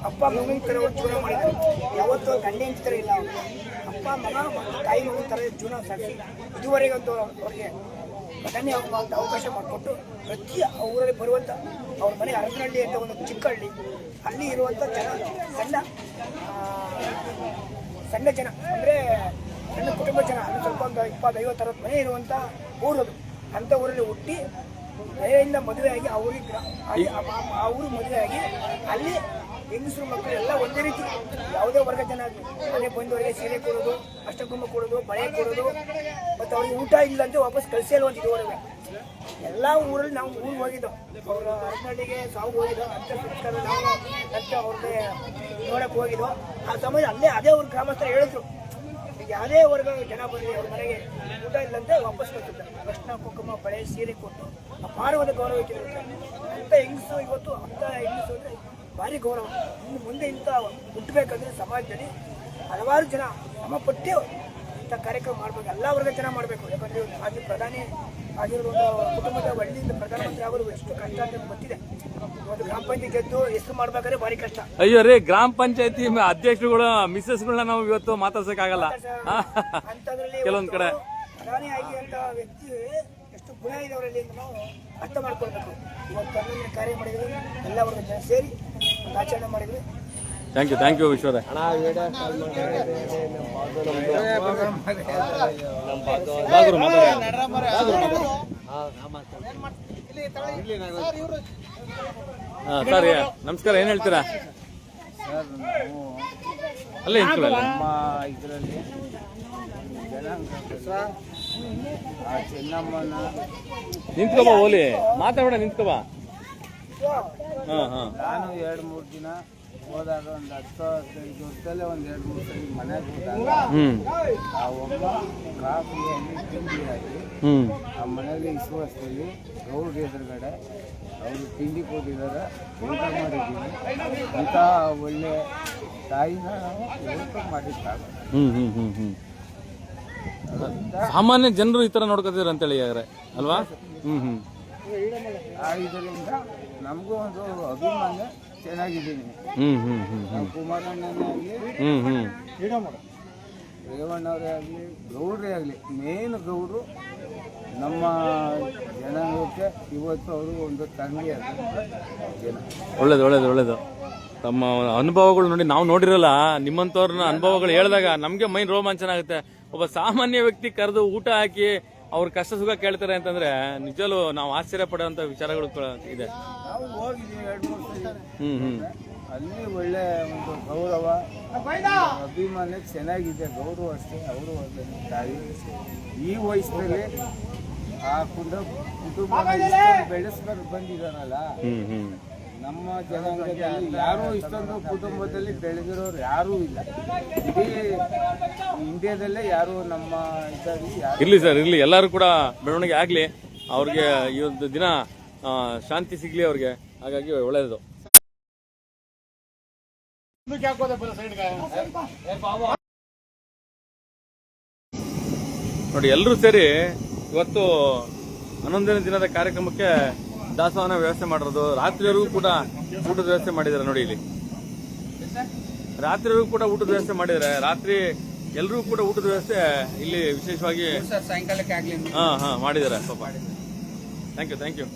ಅಪ್ಪ ಮಗನ ಥರ ಜೀವನ ಮಾಡಿದ್ದಾರೆ. ಯಾವತ್ತೂ ಗಂಡ ಹೆಂಡತಿ ಥರ ಇಲ್ಲ ಅವರು. ಅಪ್ಪ ಮಗ ಮತ್ತು ತಾಯಿ ಮಗನ ಥರ ಜೀವನ ಸಾಗಿಸಿ ಇದುವರೆಗಂತೂ ಅವ್ರಿಗೆ ಘಟನೆ ಅವಕಾಶ ಮಾಡಿಕೊಟ್ಟು ಪ್ರತಿ ಊರಲ್ಲಿ ಬರುವಂಥ ಅವ್ರ ಮನೆ ಅರಸನಹಳ್ಳಿ ಅಂತ ಒಂದು ಚಿಕ್ಕ ಹಳ್ಳಿ, ಅಲ್ಲಿ ಇರುವಂಥ ಜನ ಸಣ್ಣ ಜನ ಅಂದರೆ ಸಣ್ಣ ಕುಟುಂಬ ಜನ, ಅಲ್ಲಿ ಸ್ವಲ್ಪ ಒಂದು 20-50 ಮನೆ ಇರುವಂಥ ಊರದು. ಅಂಥ ಊರಲ್ಲಿ ಹುಟ್ಟಿ ದಯೆಯಿಂದ ಮದುವೆಯಾಗಿ ಆ ಊರಿಗೆ ಆ ಊರು ಮದುವೆಯಾಗಿ ಅಲ್ಲಿ ಹೆಂಗಸರು ಮಕ್ಕಳು ಎಲ್ಲ ಒಂದೇ ರೀತಿ ಯಾವುದೇ ವರ್ಗ ಜನ ಮನೆ ಬಂದವರಿಗೆ ಸೀರೆ ಕೊಡೋದು, ಅಷ್ಟಕುಂಭ ಕೊಡೋದು, ಬಳೆ ಕೊಡೋದು, ಮತ್ತು ಅವ್ರಿಗೆ ಊಟ ಇಲ್ಲ ಅಂತ ವಾಪಸ್ ಕಳಿಸೇ ಇರುವಂಥ ಇದುವರೆಗೆ ಎಲ್ಲ ಊರಲ್ಲಿ ನಾವು ಊರಿಗೆ ಹೋಗಿದ್ದೋ. ಅವರ ಅರಸನಹಳ್ಳಿಗೆ ಸಾವು ಹೋಗಿದ್ದೋ ಅಂತ ಸುತ್ತಾರ ನಾವು ಅಂತ ಅವ್ರಿಗೆ ನೋಡಕ್ಕೆ ಹೋಗಿದ್ದೋ. ಆ ಸಮಯ ಅದೇ ಅವ್ರ ಗ್ರಾಮಸ್ಥರು ಹೇಳಿದ್ರು, ಯಾವುದೇ ವರ್ಗ ಜನ ಬರಲಿ ಅವ್ರ ಮನೆಗೆ ಊಟ ಇಲ್ಲಂತೆ ವಾಪಸ್ ಬರ್ತಿದ್ದಾರೆ. ಅರ್ಶಿನ ಕುಂಕುಮ ಬಳೆ ಸೀರೆ ಕೊಟ್ಟು ಅಪಾರವಾದ ಗೌರವ ಇಟ್ಟಿರುತ್ತೆ. ಅಂಥ ಹೆಂಗಸು ಇವತ್ತು ಅಂಥ ಹೆಂಗಸು ಅಂದರೆ ಭಾರಿ ಗೌರವ. ಇನ್ನು ಮುಂದೆ ಇಂಥ ಹುಟ್ಟಬೇಕಂದ್ರೆ ಸಮಾಜದಲ್ಲಿ ಹಲವಾರು ಜನ ಶ್ರಮಪಟ್ಟು ಇಂಥ ಕಾರ್ಯಕ್ರಮ ಮಾಡಬೇಕು, ಎಲ್ಲ ವರ್ಗ ಜನ ಮಾಡಬೇಕು. ಯಾಕಂದರೆ ಅಲ್ಲಿ ಪ್ರಧಾನಿ ಆಗಿರೋ ಕುಟುಂಬದ ಒಳ್ಳೆಯಿಂದ ಪ್ರಧಾನಮಂತ್ರಿ ಆಗೋದು ಎಷ್ಟು ಕಷ್ಟ ಅಂತ ಗೊತ್ತಿದೆ. ಒಂದು ಗ್ರಾಮ ಪಂಚಾಯತಿ ಗೆದ್ದು ಹೆಸರು ಮಾಡ್ಬೇಕಾದ್ರೆ ಭಾರಿ ಕಷ್ಟ. ಅಯ್ಯೋ ರೀ, ಗ್ರಾಮ ಪಂಚಾಯತಿ ಅಧ್ಯಕ್ಷರುಗಳು ಮಿಸ್ಸಸ್ಗಳನ್ನ ನಾವು ಇವತ್ತು ಮಾತಾಡ್ಸಕ್ಕಾಗಲ್ಲ. ಅಂಥದ್ರಲ್ಲಿ ಕೆಲವೊಂದ್ ಕಡೆ ಪ್ರಧಾನಿ ಆಗಿ ಅಂತ ವ್ಯಕ್ತಿ ಎಷ್ಟು ಗುಣ ಇದೆ ಅವರಲ್ಲಿ ಅಂತ ನಾವು ಅರ್ಥ ಮಾಡ್ಕೊಳ್ಬೇಕು. ಇವತ್ತು ಕನ್ನಡ ಕಾರ್ಯ ಮಾಡಿದ್ರು, ಎಲ್ಲ ವರ್ಗ ಜನ ಸೇರಿ ಒಂದು ಆಚರಣೆ ಮಾಡಿದ್ರು. Thank you ವಿಶ್ವರೇ. ಸರ್ ನಮಸ್ಕಾರ, ಏನ್ ಹೇಳ್ತೀರಾ? ಸರ್, ನಾವು ಅಲ್ಲೇ ನಮ್ಮ ಇದರಲ್ಲಿ ಜನಾಂಗ ಆ ಚೆನ್ನಮ್ಮನ ನಿಂತ್ಕೋಬಾ, ಓಲಿ ಮಾತಾಡ, ನಿಂತ್ಕೋಬಾ. ನಾನು 2-3 ದಿನ ಹೋದಾಗ ಒಂದು 10-15 ವರ್ಷದಲ್ಲೇ ಒಂದು 2-3 ಸರಿ ಮನೆಗೆ ಹೋದಾಗ ಆ ಒಬ್ಬ ಕಾಫಿಯಲ್ಲಿ ತಿಂಡಿಯಾಗಿ ಆ ಮನೆಯಲ್ಲಿ ಇಸುವಷ್ಟರಲ್ಲಿ ಗೌಡ್ರ ಎದುರುಗಡೆ ಅವರು ತಿಂಡಿ ಕೊಟ್ಟಿದ್ದಾರೆ, ಊಟ ಮಾಡಿದ್ದೀನಿ. ಇಂಥ ಒಳ್ಳೆ ತಾಯಿನ ನಾವು ಊಟ ಮಾಡಿದ್ದಾಗ ಸಾಮಾನ್ಯ ಜನರು ಈ ತರ ನೋಡ್ಕೋತೀರ ಅಂತೇಳಿ ಅಲ್ವಾ? ಇದರಿಂದ ನಮಗೂ ಒಂದು ಅಭಿಮಾನ ಚೆನ್ನಾಗಿದ್ದೀನಿ. ಕುಮಾರಣ್ಣನೇ ಆಗಲಿ, ರೇವಣ್ಣವರೇ ಆಗಲಿ, ಗೌಡ್ರೇ ಆಗಲಿ, ಮೇನ್ ಗೌಡ್ರು ನಮ್ಮ ಜನಾಂಗಕ್ಕೆ ಇವತ್ತು ಅವರು ಒಂದು ತಂದೆ ಜನ. ಒಳ್ಳೇದು. ತಮ್ಮ ಅನುಭವಗಳು ನೋಡಿ, ನಾವು ನೋಡಿರಲ್ಲ, ನಿಮ್ಮಂತವ್ರನ್ನ ಅನುಭವಗಳು ಹೇಳಿದಾಗ ನಮ್ಗೆ ಮೈನ್ ರೋಮಾಂಚನ ಆಗುತ್ತೆ. ಒಬ್ಬ ಸಾಮಾನ್ಯ ವ್ಯಕ್ತಿ ಕರೆದು ಊಟ ಹಾಕಿ ಅವ್ರ ಕಷ್ಟ ಸುಖ ಕೇಳ್ತಾರೆ ಅಂತಂದ್ರೆ ನಿಜವೂ ನಾವು ಆಶ್ಚರ್ಯ ಪಡುವಂತ ವಿಚಾರಗಳು ಇದೆ. ನಾವು ಹೋಗಿದ್ದೀವಿ 2-3 ಸರಿ. ಅಲ್ಲಿ ಒಳ್ಳೆ ಒಂದು ಗೌರವ, ಅಭಿಮಾನ ಚೆನ್ನಾಗಿದೆ. ಗೌರವ ಅಷ್ಟೇ, ಅವರು ಅಷ್ಟೇ ತಾಯಿ. ಈ ವಯಸ್ಸಿನಲ್ಲಿ ಆ ಕುಟುಂಬ ಬೆಳೆಸ್ಕೊಂಡು ಬಂದಿದ್ದಾರಲ್ಲ, ನಮ್ಮ ಜನಾಂಗದಲ್ಲಿ ಯಾರೂ ಇಷ್ಟೊಂದು ಕುಟುಂಬದಲ್ಲಿ ಬೆಳೆದಿರೋರು ಯಾರೂ ಇಲ್ಲ. ಇಡೀ ಇಂಡಿಯಾದಲ್ಲೇ ಯಾರು ನಮ್ಮ ಇರ್ಲಿ ಸರ್, ಇರ್ಲಿ, ಎಲ್ಲರೂ ಕೂಡ ಬೆಳವಣಿಗೆ ಆಗ್ಲಿ, ಅವ್ರಿಗೆ ಈ ಒಂದು ದಿನ ಶಾಂತಿ ಸಿಗ್ಲಿ ಅವ್ರಿಗೆ. ಹಾಗಾಗಿ ಒಳ್ಳೇದು. ನೋಡಿ, ಎಲ್ಲರೂ ಸೇರಿ ಇವತ್ತು 11ನೇ ದಿನದ ಕಾರ್ಯಕ್ರಮಕ್ಕೆ ದಾಸೋಹನ ವ್ಯವಸ್ಥೆ ಮಾಡಿರೋದು. ರಾತ್ರಿವರೆಗೂ ಕೂಡ ಊಟದ ವ್ಯವಸ್ಥೆ ಮಾಡಿದ್ದಾರೆ. ನೋಡಿ, ಇಲ್ಲಿ ರಾತ್ರಿವರೆಗೂ ಕೂಡ ಊಟದ ವ್ಯವಸ್ಥೆ ಮಾಡಿದ್ದಾರೆ. ರಾತ್ರಿ ಎಲ್ಲರೂ ಕೂಡ ಊಟದ ವ್ಯವಸ್ಥೆ ಇಲ್ಲಿ ವಿಶೇಷವಾಗಿ ಸಾಯಂಕಾಲಕ್ಕೆ ಆಗ್ಲಿ ಮಾಡಿದ್ದಾರೆ. ಪಾಪ, ಥ್ಯಾಂಕ್ ಯು.